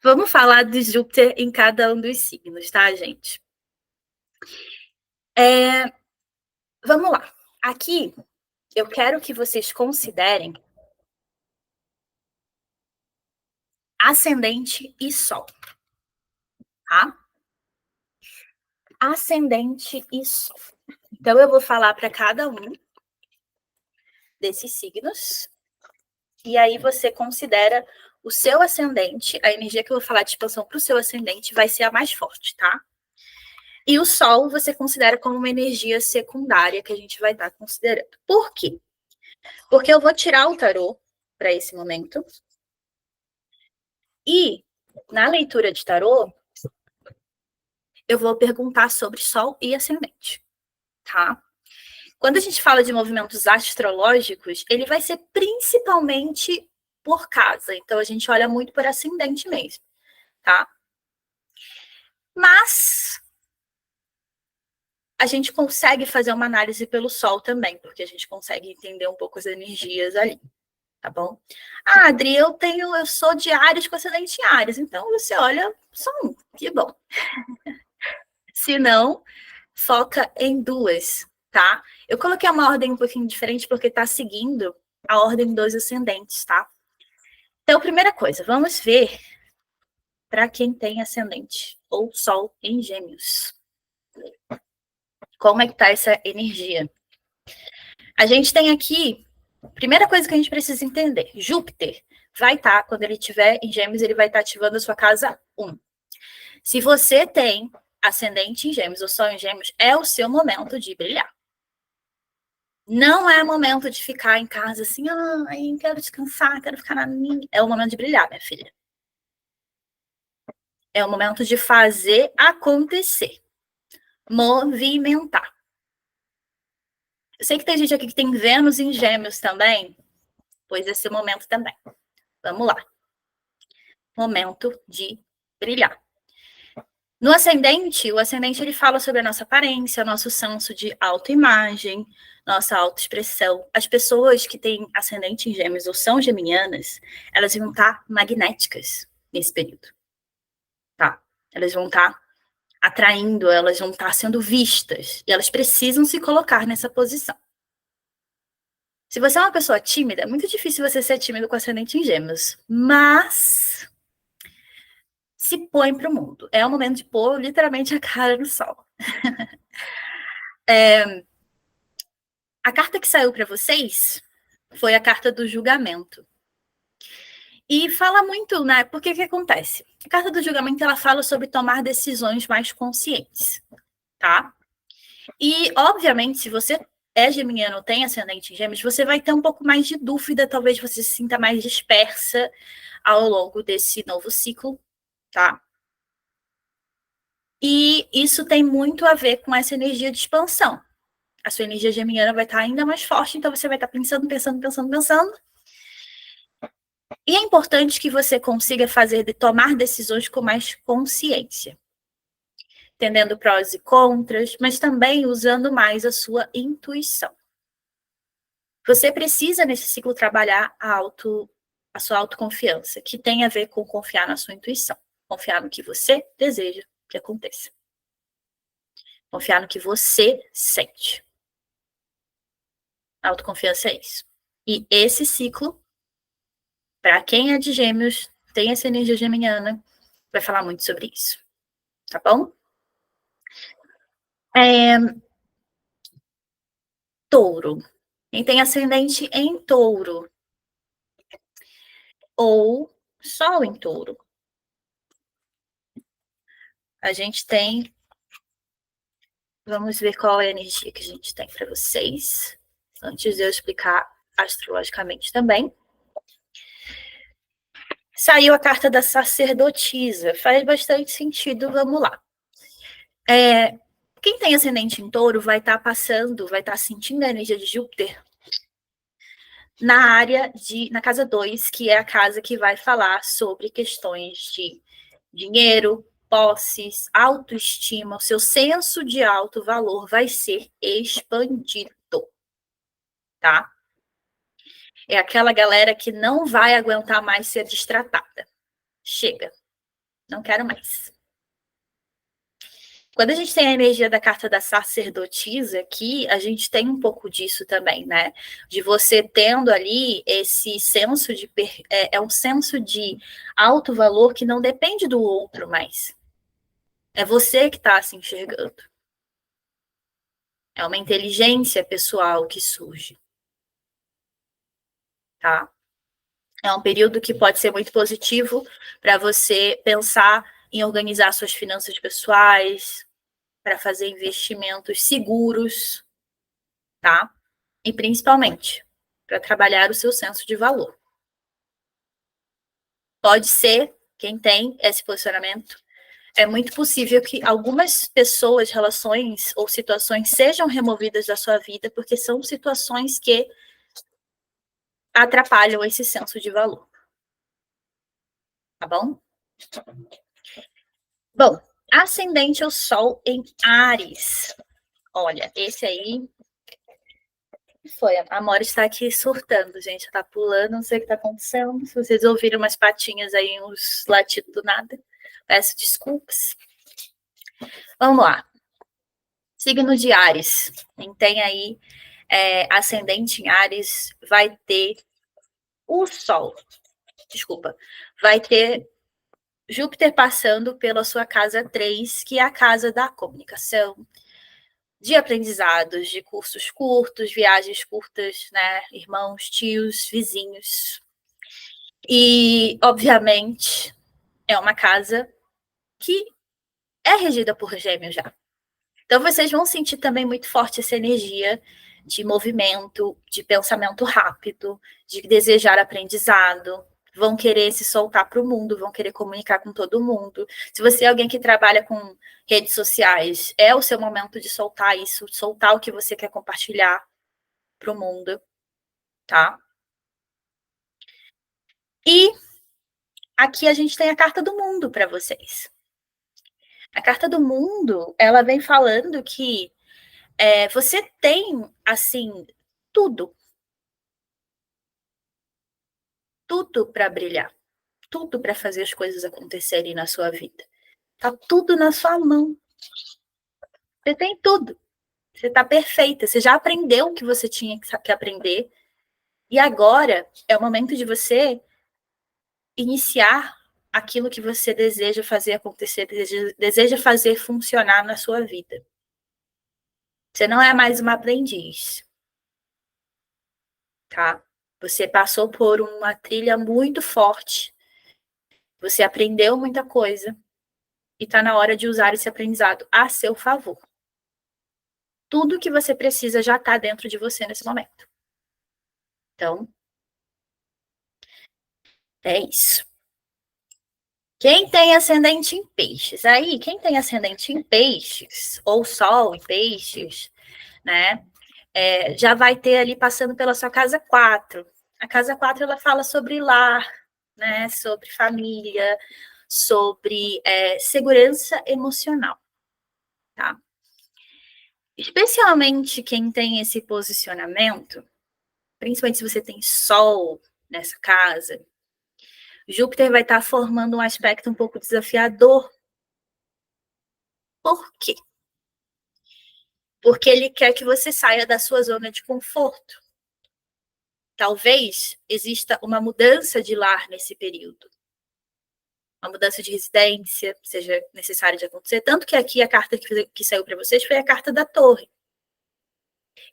Vamos falar de Júpiter em cada um dos signos, tá, gente? Vamos lá. Aqui, eu quero que vocês considerem ascendente e sol, tá? Ascendente e sol. Então, eu vou falar para cada um desses signos, e aí você considera o seu ascendente, a energia que eu vou falar de expansão para o seu ascendente vai ser a mais forte, tá? E o sol você considera como uma energia secundária que a gente vai estar considerando. Por quê? Porque eu vou tirar o tarô para esse momento. E na leitura de tarô, eu vou perguntar sobre sol e ascendente, tá? Quando a gente fala de movimentos astrológicos, ele vai ser principalmente por casa. Então, a gente olha muito por ascendente mesmo, tá? Mas a gente consegue fazer uma análise pelo sol também, porque a gente consegue entender um pouco as energias ali, tá bom? Ah, Adri, eu sou de Áries com ascendente em Áries, então você olha só um, que bom. Se não, foca em duas, tá? Eu coloquei uma ordem um pouquinho diferente porque tá seguindo a ordem dos ascendentes, tá? Então, primeira coisa, vamos ver para quem tem ascendente ou sol em Gêmeos. Como é que tá essa energia? A gente tem aqui, primeira coisa que a gente precisa entender, Júpiter vai estar, quando ele estiver em Gêmeos, ele vai estar ativando a sua casa 1. Se você tem ascendente em Gêmeos ou sol em Gêmeos, é o seu momento de brilhar. Não é momento de ficar em casa assim, quero descansar, quero ficar na minha. É o momento de brilhar, minha filha. É o momento de fazer acontecer. Movimentar. Eu sei que tem gente aqui que tem Vênus em Gêmeos também, pois esse momento também. Vamos lá. Momento de brilhar. No ascendente, o ascendente ele fala sobre a nossa aparência, nosso senso de autoimagem, nossa autoexpressão. As pessoas que têm ascendente em Gêmeos ou são geminianas, elas vão estar magnéticas nesse período, tá? Elas vão estar atraindo, elas vão estar sendo vistas e elas precisam se colocar nessa posição. Se você é uma pessoa tímida, é muito difícil você ser tímido com ascendente em Gêmeos, mas se põe para o mundo. É o momento de pôr literalmente a cara no sol. A carta que saiu para vocês foi a carta do julgamento. E fala muito, né? Porque que acontece? A carta do julgamento ela fala sobre tomar decisões mais conscientes, tá? E, obviamente, se você é geminiano, tem ascendente em Gêmeos, você vai ter um pouco mais de dúvida, talvez você se sinta mais dispersa ao longo desse novo ciclo, tá? E isso tem muito a ver com essa energia de expansão. A sua energia geminiana vai estar ainda mais forte, então você vai estar pensando. E é importante que você consiga tomar decisões com mais consciência, entendendo prós e contras, mas também usando mais a sua intuição. Você precisa, nesse ciclo, trabalhar a sua autoconfiança, que tem a ver com confiar na sua intuição. Confiar no que você deseja que aconteça. Confiar no que você sente. A autoconfiança é isso. E esse ciclo, para quem é de Gêmeos, tem essa energia geminiana, vai falar muito sobre isso. Tá bom? Touro. Quem tem ascendente em Touro ou Sol em Touro. A gente tem. Vamos ver qual é a energia que a gente tem para vocês, antes de eu explicar astrologicamente também. Saiu a carta da sacerdotisa, faz bastante sentido, vamos lá. Quem tem ascendente em touro vai estar passando, vai estar sentindo a energia de Júpiter na área na casa 2, que é a casa que vai falar sobre questões de dinheiro, posses, autoestima, o seu senso de alto valor vai ser expandido, tá? É aquela galera que não vai aguentar mais ser destratada. Chega, não quero mais. Quando a gente tem a energia da carta da sacerdotisa aqui, a gente tem um pouco disso também, né? De você tendo ali esse senso de... É um senso de alto valor que não depende do outro mais. É você que está se enxergando. É uma inteligência pessoal que surge, tá? É um período que pode ser muito positivo para você pensar em organizar suas finanças pessoais, para fazer investimentos seguros, tá? E principalmente para trabalhar o seu senso de valor. Pode ser, quem tem esse posicionamento, é muito possível que algumas pessoas, relações ou situações sejam removidas da sua vida porque são situações que atrapalham esse senso de valor. Tá bom? Bom, ascendente o Sol em Áries. Olha, esse aí foi. A Amora está aqui surtando, gente. Tá pulando, não sei o que tá acontecendo. Se vocês ouviram umas patinhas aí, uns latidos do nada, peço desculpas. Vamos lá. Signo de Áries. Quem tem aí ascendente em Áries vai ter o Sol. Desculpa. Vai ter Júpiter passando pela sua casa 3, que é a casa da comunicação, de aprendizados, de cursos curtos, viagens curtas, né? Irmãos, tios, vizinhos. E, obviamente, é uma casa que é regida por Gêmeos já. Então, vocês vão sentir também muito forte essa energia de movimento, de pensamento rápido, de desejar aprendizado, vão querer se soltar para o mundo, vão querer comunicar com todo mundo. Se você é alguém que trabalha com redes sociais, é o seu momento de soltar isso, soltar o que você quer compartilhar para o mundo, tá? E aqui a gente tem a carta do mundo para vocês. A carta do mundo, ela vem falando que você tem, assim, tudo para brilhar, tudo para fazer as coisas acontecerem na sua vida. Tá tudo na sua mão. Você tem tudo. Você tá perfeita. Você já aprendeu o que você tinha que aprender. E agora é o momento de você iniciar aquilo que você deseja fazer acontecer, deseja fazer funcionar na sua vida. Você não é mais uma aprendiz, tá? Você passou por uma trilha muito forte. Você aprendeu muita coisa. E está na hora de usar esse aprendizado a seu favor. Tudo que você precisa já está dentro de você nesse momento. Então, é isso. Quem tem ascendente em peixes? Aí, quem tem ascendente em peixes, ou sol em peixes, né? Já vai ter ali passando pela sua casa 4. A casa 4, ela fala sobre lar, né? Sobre família, sobre segurança emocional, tá? Especialmente quem tem esse posicionamento, principalmente se você tem Sol nessa casa, Júpiter vai estar formando um aspecto um pouco desafiador. Por quê? Porque ele quer que você saia da sua zona de conforto. Talvez exista uma mudança de lar nesse período. Uma mudança de residência seja necessária de acontecer. Tanto que aqui a carta que saiu para vocês foi a carta da Torre.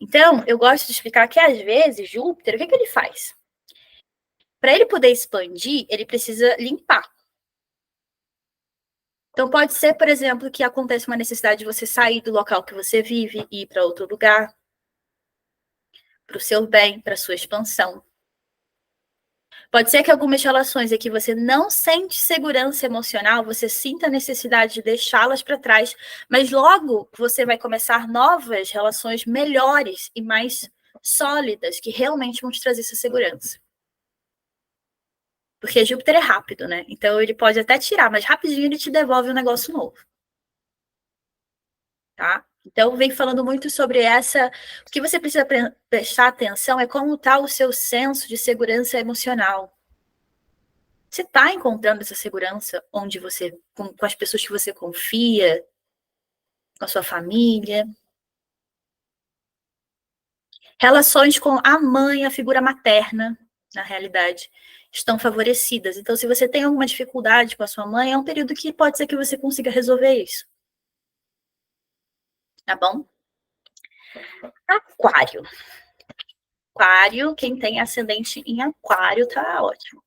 Então, eu gosto de explicar que, às vezes, Júpiter, o que ele faz? Para ele poder expandir, ele precisa limpar. Então, pode ser, por exemplo, que aconteça uma necessidade de você sair do local que você vive e ir para outro lugar. para o seu bem, para a sua expansão. Pode ser que algumas relações em que você não sente segurança emocional, você sinta a necessidade de deixá-las para trás, mas logo você vai começar novas relações melhores e mais sólidas, que realmente vão te trazer essa segurança. Porque Júpiter é rápido, né? Então ele pode até tirar, mas rapidinho ele te devolve um negócio novo. Tá? Então vem falando muito sobre essa. O que você precisa prestar atenção é como está o seu senso de segurança emocional. Você está encontrando essa segurança onde você, com as pessoas que você confia, com a sua família. Relações com a mãe, a figura materna, na realidade, estão favorecidas. Então, se você tem alguma dificuldade com a sua mãe, é um período que pode ser que você consiga resolver isso. Tá bom? Aquário. Aquário, quem tem ascendente em Aquário, tá ótimo.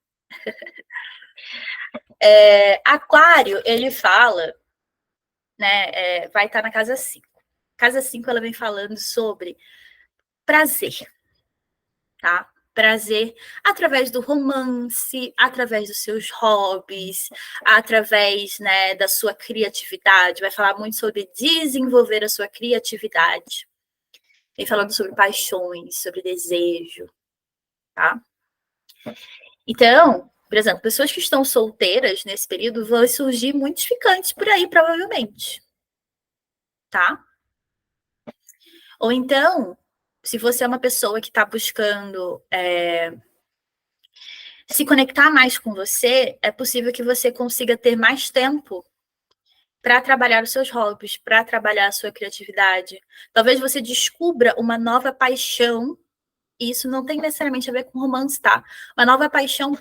Aquário, ele fala, né, vai estar na casa 5. Casa 5, ela vem falando sobre prazer, tá? Prazer através do romance, através dos seus hobbies, através, né, da sua criatividade. Vai falar muito sobre desenvolver a sua criatividade. Vem falando sobre paixões, sobre desejo, tá? Então, por exemplo, pessoas que estão solteiras nesse período vão surgir muitos ficantes por aí, provavelmente. Tá? Ou então, se você é uma pessoa que está buscando se conectar mais com você, é possível que você consiga ter mais tempo para trabalhar os seus hobbies, para trabalhar a sua criatividade. Talvez você descubra uma nova paixão, e isso não tem necessariamente a ver com romance, tá? Uma nova paixão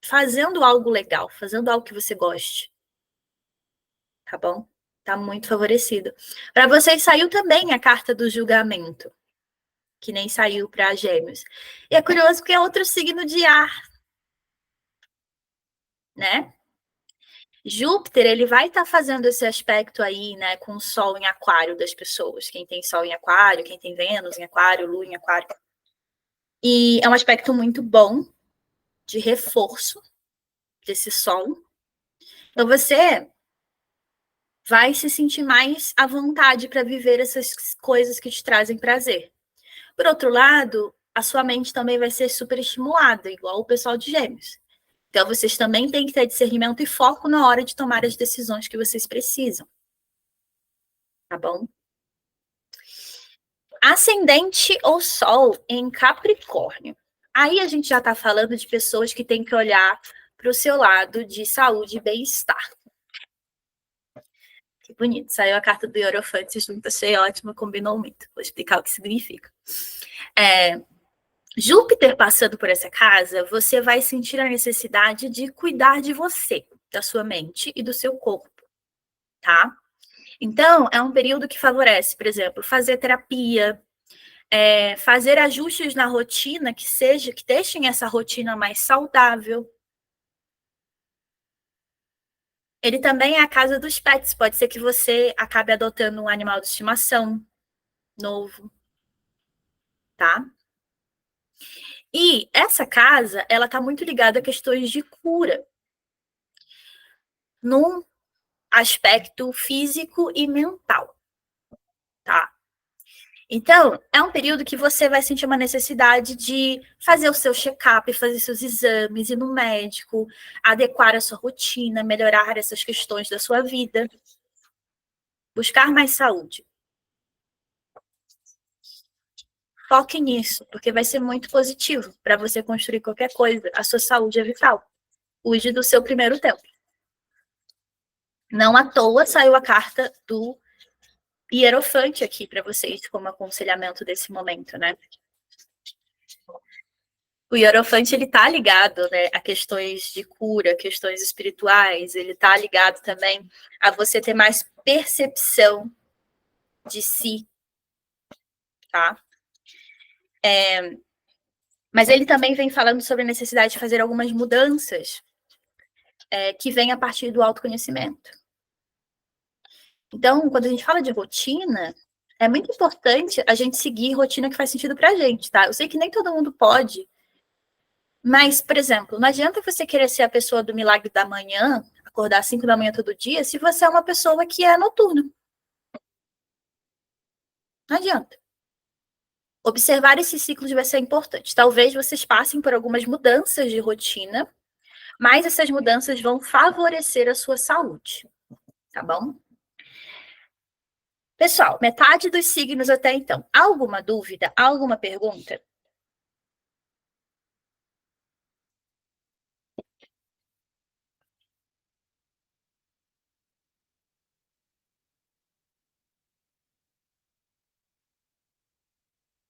fazendo algo legal, fazendo algo que você goste. Tá bom? Tá muito favorecido. Para vocês saiu também a carta do julgamento, que nem saiu para Gêmeos. E é curioso porque é outro signo de ar, né? Júpiter, ele vai estar fazendo esse aspecto aí, né, com o Sol em Aquário das pessoas. Quem tem Sol em Aquário, quem tem Vênus em Aquário, Lua em Aquário. E é um aspecto muito bom de reforço desse Sol. Então você vai se sentir mais à vontade para viver essas coisas que te trazem prazer. Por outro lado, a sua mente também vai ser super estimulada, igual o pessoal de Gêmeos. Então, vocês também têm que ter discernimento e foco na hora de tomar as decisões que vocês precisam. Tá bom? Ascendente ou Sol em Capricórnio. Aí a gente já está falando de pessoas que têm que olhar para o seu lado de saúde e bem-estar. Que bonito. Saiu a carta do Hierophante junto, achei ótimo, combinou muito. Vou explicar o que significa. Júpiter passando por essa casa, você vai sentir a necessidade de cuidar de você, da sua mente e do seu corpo, tá? Então, é um período que favorece, por exemplo, fazer terapia, fazer ajustes na rotina que deixem essa rotina mais saudável. Ele também é a casa dos pets, pode ser que você acabe adotando um animal de estimação novo, tá? E essa casa, ela está muito ligada a questões de cura, num aspecto físico e mental, tá? Então, é um período que você vai sentir uma necessidade de fazer o seu check-up, fazer seus exames, ir no médico, adequar a sua rotina, melhorar essas questões da sua vida, buscar mais saúde. Foque nisso, porque vai ser muito positivo para você construir qualquer coisa. A sua saúde é vital. Use do seu primeiro tempo. Não à toa saiu a carta do Hierofante aqui para vocês, como aconselhamento desse momento, né? O Hierofante, ele tá ligado, né, a questões de cura, questões espirituais, ele tá ligado também a você ter mais percepção de si, tá? Mas ele também vem falando sobre a necessidade de fazer algumas mudanças que vêm a partir do autoconhecimento. Então, quando a gente fala de rotina, É muito importante a gente seguir rotina que faz sentido pra gente, tá? Eu sei que nem todo mundo pode, mas, por exemplo, não adianta você querer ser a pessoa do milagre da manhã, acordar às 5 da manhã todo dia, se você é uma pessoa que é noturna. Não adianta. Observar esses ciclos vai ser importante. Talvez vocês passem por algumas mudanças de rotina, mas essas mudanças vão favorecer a sua saúde, tá bom? Pessoal, metade dos signos até então. Alguma dúvida? Alguma pergunta?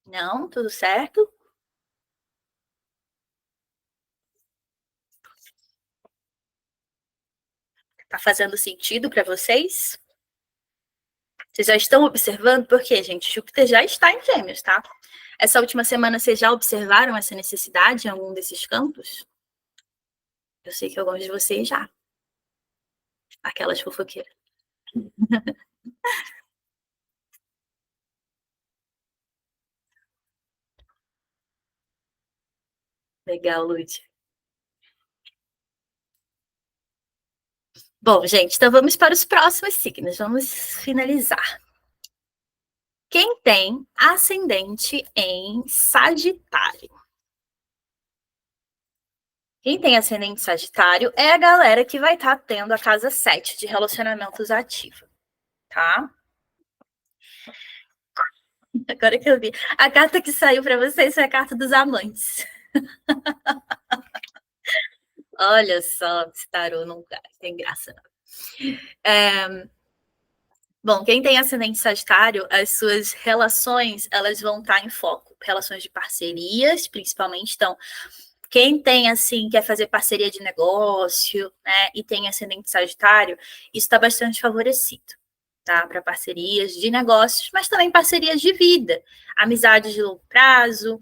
Não? Tudo certo? Tá fazendo sentido para vocês? Vocês já estão observando? Porque, gente, Júpiter já está em Gêmeos, tá? Essa última semana vocês já observaram essa necessidade em algum desses campos? Eu sei que alguns de vocês já. Aquelas fofoqueiras. Legal, Lud. Bom, gente, então vamos para os próximos signos. Vamos finalizar. Quem tem ascendente em Sagitário? Quem tem ascendente Sagitário é a galera que vai estar tendo a casa 7 de relacionamentos ativa, tá? Agora que eu vi. A carta que saiu para vocês foi a carta dos amantes. Olha só, esse tarô não tem graça. Bom, quem tem ascendente Sagitário, as suas relações, elas vão estar em foco. Relações de parcerias, principalmente. Então, quem tem, assim, quer fazer parceria de negócio, né, e tem ascendente Sagitário, isso está bastante favorecido, tá? Para parcerias de negócios, mas também parcerias de vida, amizades de longo prazo,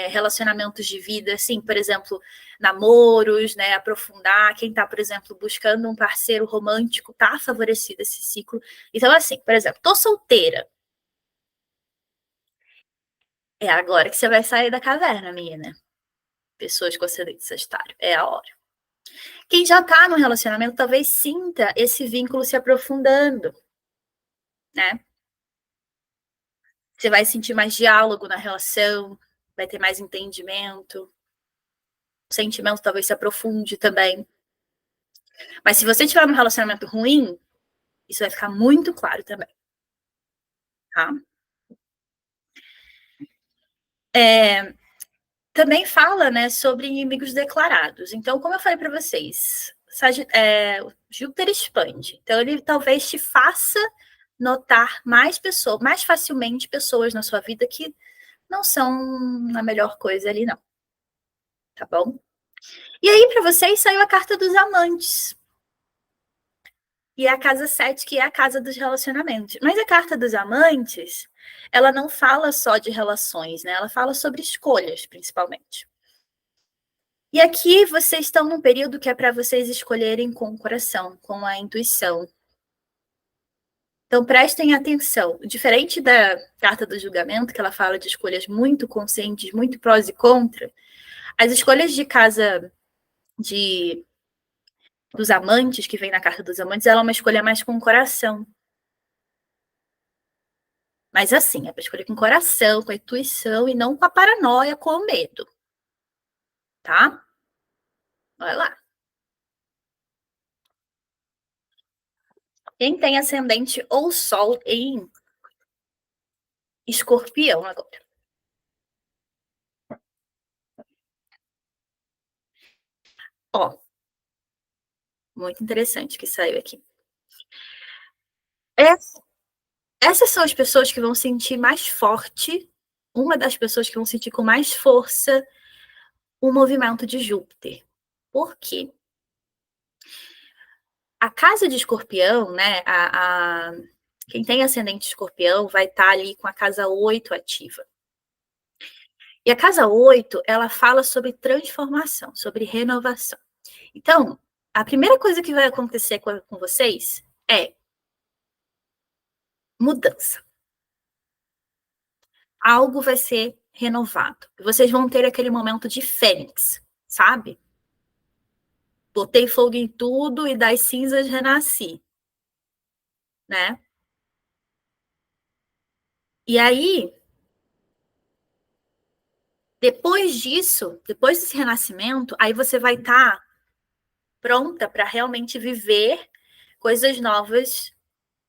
relacionamentos de vida, assim, por exemplo, namoros, né, aprofundar. Quem está, por exemplo, buscando um parceiro romântico, tá favorecido esse ciclo. Então, assim, por exemplo, tô solteira. É agora que você vai sair da caverna, menina. Pessoas com ascendente Sagitário. É a hora. Quem já está no relacionamento talvez sinta esse vínculo se aprofundando, né? Você vai sentir mais diálogo na relação, vai ter mais entendimento, o sentimento talvez se aprofunde também. Mas se você tiver um relacionamento ruim, isso vai ficar muito claro também, tá? Também fala, né, sobre inimigos declarados. Então, como eu falei para vocês, Júpiter expande. Então, ele talvez te faça notar mais pessoas, mais facilmente pessoas na sua vida que não são a melhor coisa ali, não. Tá bom? E aí, para vocês, saiu a carta dos amantes. E a casa 7, que é a casa dos relacionamentos. Mas a carta dos amantes, ela não fala só de relações, né? Ela fala sobre escolhas, principalmente. E aqui vocês estão num período que é para vocês escolherem com o coração, com a intuição. Então prestem atenção. Diferente da carta do julgamento, que ela fala de escolhas muito conscientes, muito prós e contra, as escolhas de casa de dos amantes, que vem na carta dos amantes, ela é uma escolha mais com o coração. Mas assim, é para escolher com o coração, com a intuição e não com a paranoia, com o medo. Tá? Vai lá. Quem tem ascendente ou sol em Escorpião agora? Ó, muito interessante que saiu aqui. Essas são as pessoas que vão sentir mais forte, uma das pessoas que vão sentir com mais força o movimento de Júpiter. Por quê? A casa de Escorpião, né? Quem tem ascendente Escorpião vai estar ali com a casa 8 ativa. E a casa 8, ela fala sobre transformação, sobre renovação. Então, a primeira coisa que vai acontecer com vocês é mudança. algo vai ser renovado. Vocês vão ter aquele momento de fênix, sabe? Botei fogo em tudo e das cinzas renasci, né? E aí, depois disso, depois desse renascimento, aí você vai estar pronta para realmente viver coisas novas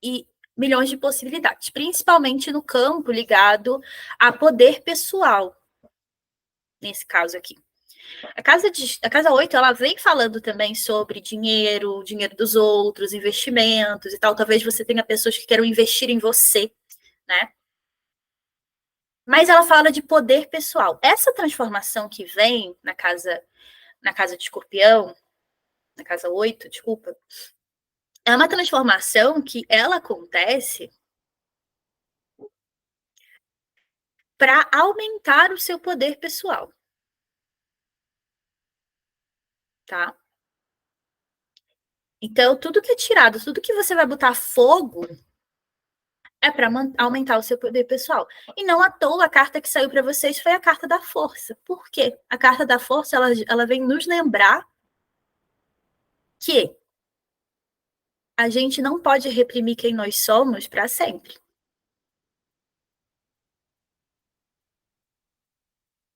e milhões de possibilidades, principalmente no campo ligado a poder pessoal, nesse caso aqui. A casa 8, ela vem falando também sobre dinheiro, dinheiro dos outros, investimentos e tal. Talvez você tenha pessoas que queiram investir em você, né? Mas ela fala de poder pessoal. Essa transformação que vem na casa de Escorpião, na casa 8, desculpa, é uma transformação que ela acontece para aumentar o seu poder pessoal, tá? Então, tudo que é tirado, tudo que você vai botar fogo é para aumentar o seu poder pessoal. E não à toa a carta que saiu para vocês foi a carta da força. Por quê? A carta da força, ela vem nos lembrar que a gente não pode reprimir quem nós somos para sempre.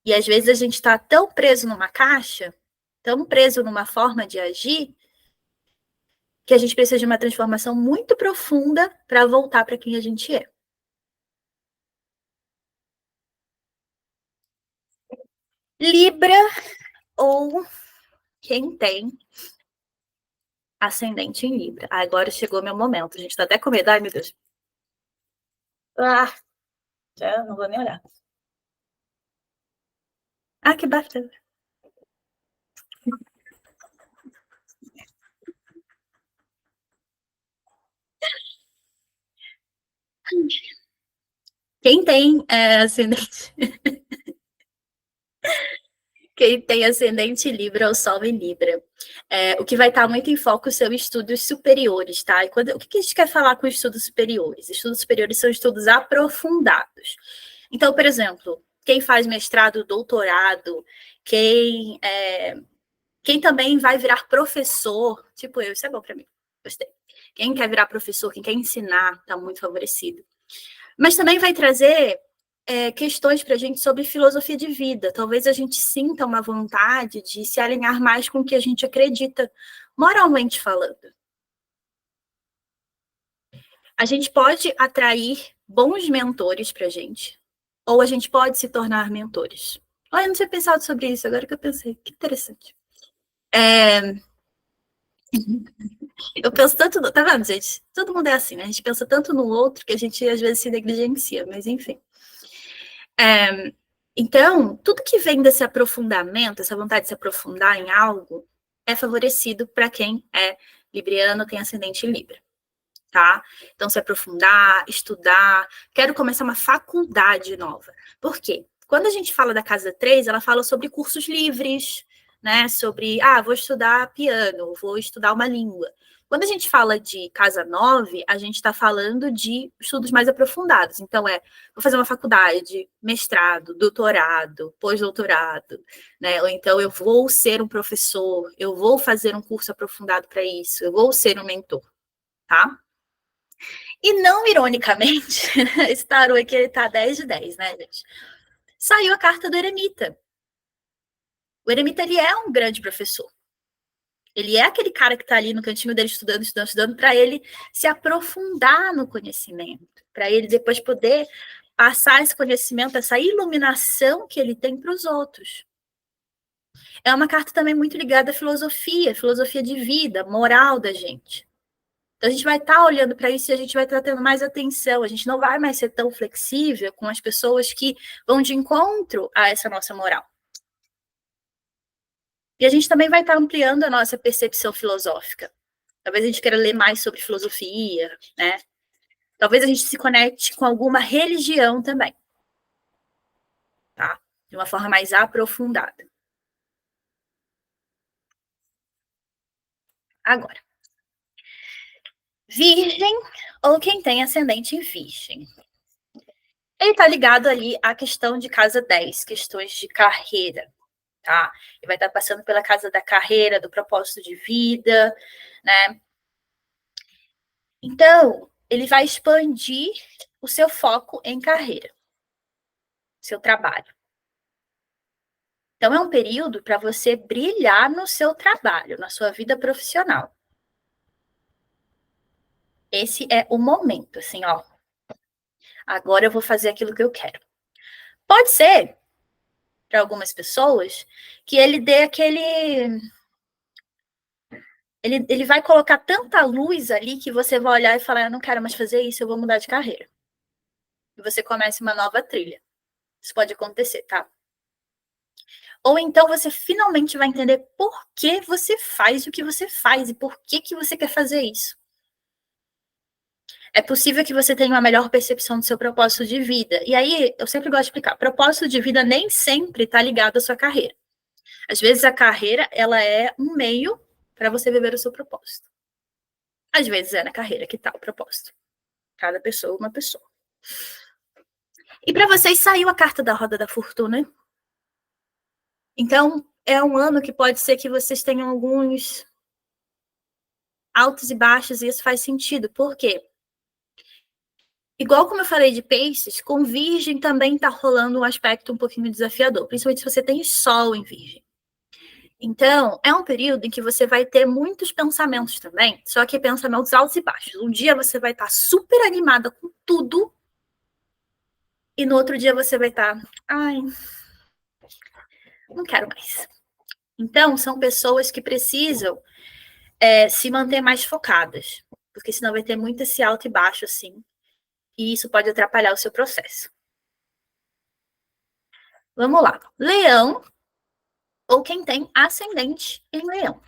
E às vezes a gente está tão preso numa caixa, tão preso numa forma de agir, que a gente precisa de uma transformação muito profunda para voltar para quem a gente é. Libra, ou quem tem ascendente em Libra. Agora chegou meu momento. A gente tá até com medo. Ai, meu Deus. Ah, já não vou nem olhar. Ah, que bacana. Quem tem ascendente. Quem tem ascendente Libra ou Sol em Libra. O que vai estar muito em foco são estudos superiores, tá? E o que a gente quer falar com estudos superiores? Estudos superiores são estudos aprofundados. Então, por exemplo, quem faz mestrado, doutorado, quem também vai virar professor, tipo eu, isso é bom para mim, gostei. Quem quer virar professor, quem quer ensinar, está muito favorecido. Mas também vai trazer questões para a gente sobre filosofia de vida. Talvez a gente sinta uma vontade de se alinhar mais com o que a gente acredita, moralmente falando. A gente pode atrair bons mentores para a gente, ou a gente pode se tornar mentores. Olha, eu não tinha pensado sobre isso, agora que eu pensei. Que interessante. Eu penso tanto, tá vendo, gente? Todo mundo é assim, né? A gente pensa tanto no outro que a gente às vezes se negligencia, mas enfim. Então, tudo que vem desse aprofundamento, essa vontade de se aprofundar em algo, é favorecido para quem é libriano, tem ascendente em Libra, tá? Então, se aprofundar, estudar, quero começar uma faculdade nova. Por quê? Quando a gente fala da casa 3, ela fala sobre cursos livres, né? Sobre, vou estudar piano, vou estudar uma língua. Quando a gente fala de casa 9, a gente está falando de estudos mais aprofundados. Então, vou fazer uma faculdade, mestrado, doutorado, pós-doutorado, né? Ou então eu vou ser um professor, eu vou fazer um curso aprofundado para isso, eu vou ser um mentor, tá? E não ironicamente, esse tarô aqui ele tá 10 de 10, né, gente? Saiu a carta do eremita. O eremita, ele é um grande professor. Ele é aquele cara que está ali no cantinho dele estudando, estudando, estudando, para ele se aprofundar no conhecimento, para ele depois poder passar esse conhecimento, essa iluminação que ele tem para os outros. É uma carta também muito ligada à filosofia de vida, moral da gente. Então, a gente vai estar olhando para isso e a gente vai estar tendo mais atenção. A gente não vai mais ser tão flexível com as pessoas que vão de encontro a essa nossa moral. E a gente também vai estar ampliando a nossa percepção filosófica. Talvez a gente queira ler mais sobre filosofia, né? Talvez a gente se conecte com alguma religião também, tá? De uma forma mais aprofundada. Agora, Virgem ou quem tem ascendente em Virgem. Ele está ligado ali à questão de casa 10, questões de carreira, tá? Ele vai estar passando pela casa da carreira, do propósito de vida, né? Então, ele vai expandir o seu foco em carreira, seu trabalho. Então, é um período para você brilhar no seu trabalho, na sua vida profissional. Esse é o momento, assim, ó. Agora eu vou fazer aquilo que eu quero. Pode ser, para algumas pessoas, que ele dê aquele. Ele vai colocar tanta luz ali que você vai olhar e falar: eu não quero mais fazer isso, eu vou mudar de carreira. E você comece uma nova trilha. Isso pode acontecer, tá? Ou então você finalmente vai entender por que você faz o que você faz e por que você quer fazer isso. É possível que você tenha uma melhor percepção do seu propósito de vida. E aí, eu sempre gosto de explicar, propósito de vida nem sempre está ligado à sua carreira. Às vezes a carreira, ela é um meio para você viver o seu propósito. Às vezes é na carreira que está o propósito. Cada pessoa, uma pessoa. E para vocês saiu a carta da roda da fortuna. Então, é um ano que pode ser que vocês tenham alguns altos e baixos, e isso faz sentido. Por quê? Igual como eu falei de peixes, com virgem também está rolando um aspecto um pouquinho desafiador, principalmente se você tem sol em virgem. Então, é um período em que você vai ter muitos pensamentos também, só que pensamentos altos e baixos. Um dia você vai estar super animada com tudo, e no outro dia você vai estar, ai, não quero mais. Então, são pessoas que precisam se manter mais focadas, porque senão vai ter muito esse alto e baixo, assim, e isso pode atrapalhar o seu processo. Vamos lá. Leão, ou quem tem ascendente em Leão.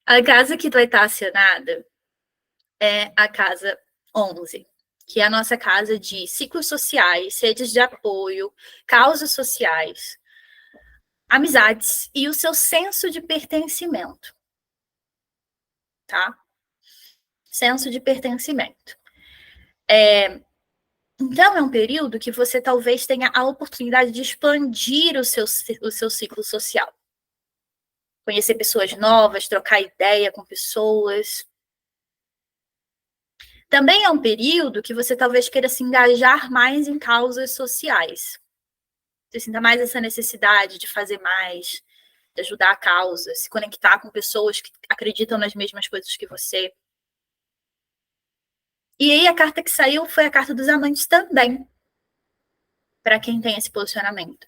A casa que vai estar acionada é a casa 11, que é a nossa casa de ciclos sociais, redes de apoio, causas sociais, amizades e o seu senso de pertencimento, tá? Senso de pertencimento. Então, é um período que você talvez tenha a oportunidade de expandir o seu ciclo social. Conhecer pessoas novas, trocar ideia com pessoas. Também é um período que você talvez queira se engajar mais em causas sociais. Você sinta mais essa necessidade de fazer mais, de ajudar a causa, se conectar com pessoas que acreditam nas mesmas coisas que você. E aí a carta que saiu foi a carta dos amantes também, para quem tem esse posicionamento.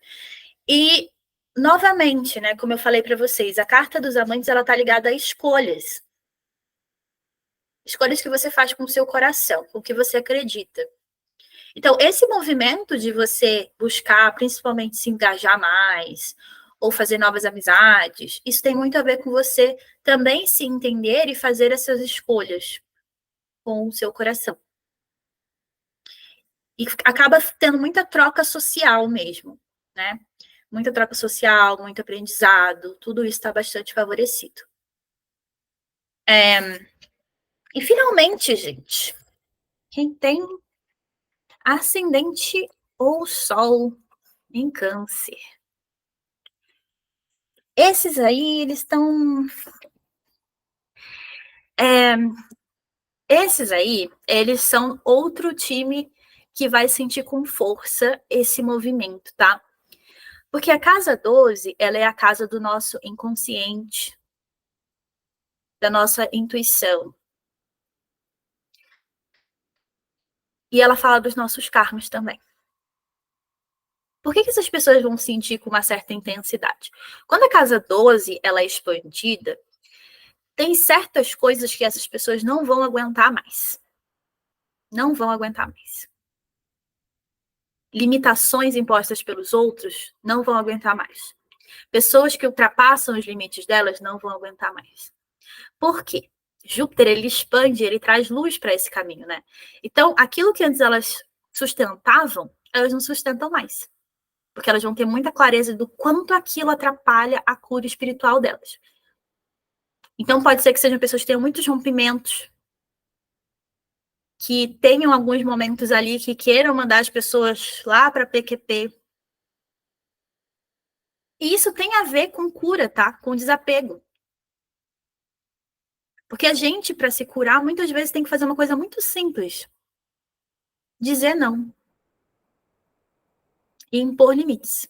E, novamente, né, como eu falei para vocês, a carta dos amantes ela está ligada a escolhas. Escolhas que você faz com o seu coração, com o que você acredita. Então, esse movimento de você buscar, principalmente, se engajar mais, ou fazer novas amizades, isso tem muito a ver com você também se entender e fazer essas escolhas com o seu coração. E acaba tendo muita troca social mesmo, né? Muita troca social, muito aprendizado, tudo isso está bastante favorecido. E finalmente, gente, quem tem ascendente ou sol em câncer. Esses aí, eles estão... esses aí, eles são outro time que vai sentir com força esse movimento, tá? Porque a casa 12, ela é a casa do nosso inconsciente, da nossa intuição. E ela fala dos nossos karmas também. Por que essas pessoas vão sentir com uma certa intensidade? Quando a casa 12 ela é expandida, tem certas coisas que essas pessoas não vão aguentar mais. Não vão aguentar mais. Limitações impostas pelos outros não vão aguentar mais. Pessoas que ultrapassam os limites delas não vão aguentar mais. Por quê? Júpiter, ele expande, ele traz luz para esse caminho, né? Então, aquilo que antes elas sustentavam, elas não sustentam mais. Porque elas vão ter muita clareza do quanto aquilo atrapalha a cura espiritual delas. Então, pode ser que sejam pessoas que tenham muitos rompimentos, que tenham alguns momentos ali que queiram mandar as pessoas lá para PQP. E isso tem a ver com cura, tá? Com desapego. Porque a gente, para se curar, muitas vezes tem que fazer uma coisa muito simples: dizer não e impor limites.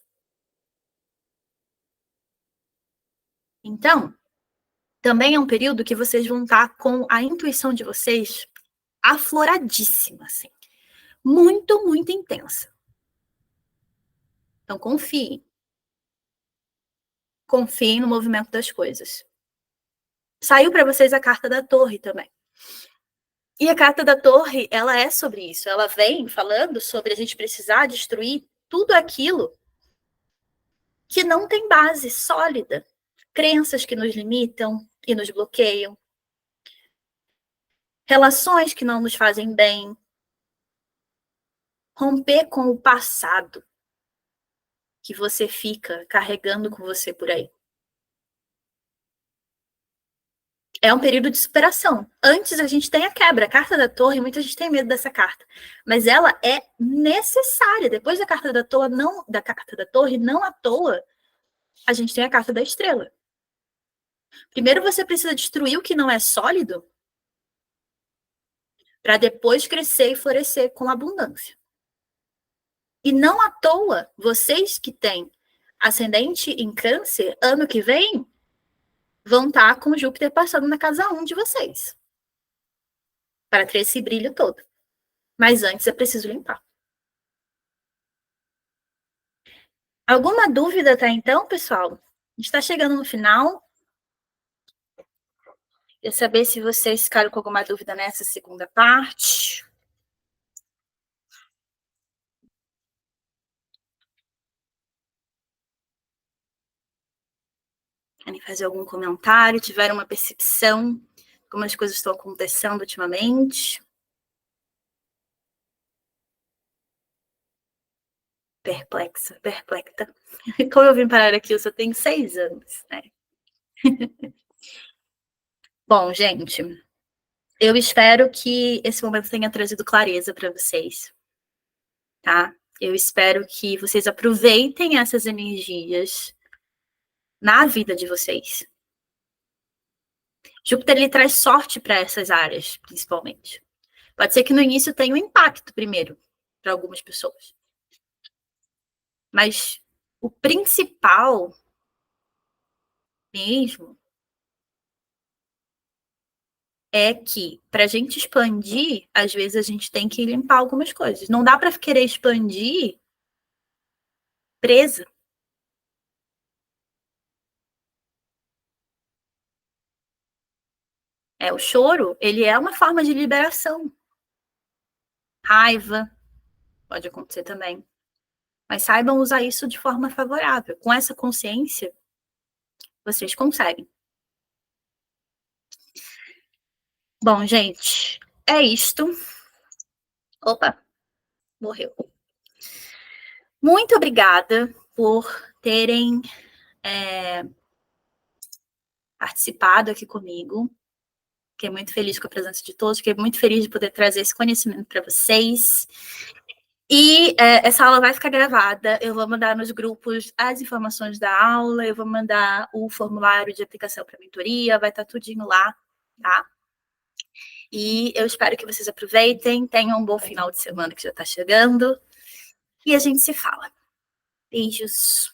Então, também é um período que vocês vão estar com a intuição de vocês afloradíssima, assim. Muito, muito intensa. Então, confiem. Confiem no movimento das coisas. Saiu para vocês a carta da Torre também. E a carta da Torre, ela é sobre isso. Ela vem falando sobre a gente precisar destruir tudo aquilo que não tem base sólida. Crenças que nos limitam e nos bloqueiam. Relações que não nos fazem bem. Romper com o passado que você fica carregando com você por aí. É um período de superação. Antes a gente tem a quebra. A carta da Torre, muita gente tem medo dessa carta. Mas ela é necessária. Depois da carta da Torre, não à toa, a gente tem a carta da Estrela. Primeiro você precisa destruir o que não é sólido para depois crescer e florescer com abundância. E não à toa, vocês que têm ascendente em Câncer, ano que vem, vão estar com Júpiter passando na casa 1 de vocês. Para ter esse brilho todo. Mas antes é preciso limpar. Alguma dúvida até então, pessoal? A gente está chegando no final. Queria saber se vocês ficaram com alguma dúvida nessa segunda parte. Querem fazer algum comentário? Tiveram uma percepção? Como as coisas estão acontecendo ultimamente? Perplexa. Como eu vim parar aqui, eu só tenho 6 anos, né? Bom, gente, eu espero que esse momento tenha trazido clareza para vocês, tá? Eu espero que vocês aproveitem essas energias na vida de vocês. Júpiter, ele traz sorte para essas áreas, principalmente. Pode ser que no início tenha um impacto primeiro para algumas pessoas. Mas o principal mesmo é que, para a gente expandir, às vezes a gente tem que limpar algumas coisas. Não dá para querer expandir presa. O choro, ele é uma forma de liberação. Raiva pode acontecer também. Mas saibam usar isso de forma favorável. Com essa consciência, vocês conseguem. Bom, gente, é isto. Opa, morreu. Muito obrigada por terem participado aqui comigo. Fiquei muito feliz com a presença de todos, fiquei muito feliz de poder trazer esse conhecimento para vocês. E essa aula vai ficar gravada, eu vou mandar nos grupos as informações da aula, eu vou mandar o formulário de aplicação para a mentoria, vai estar tudinho lá, tá? E eu espero que vocês aproveitem, tenham um bom final de semana que já está chegando, e a gente se fala. Beijos!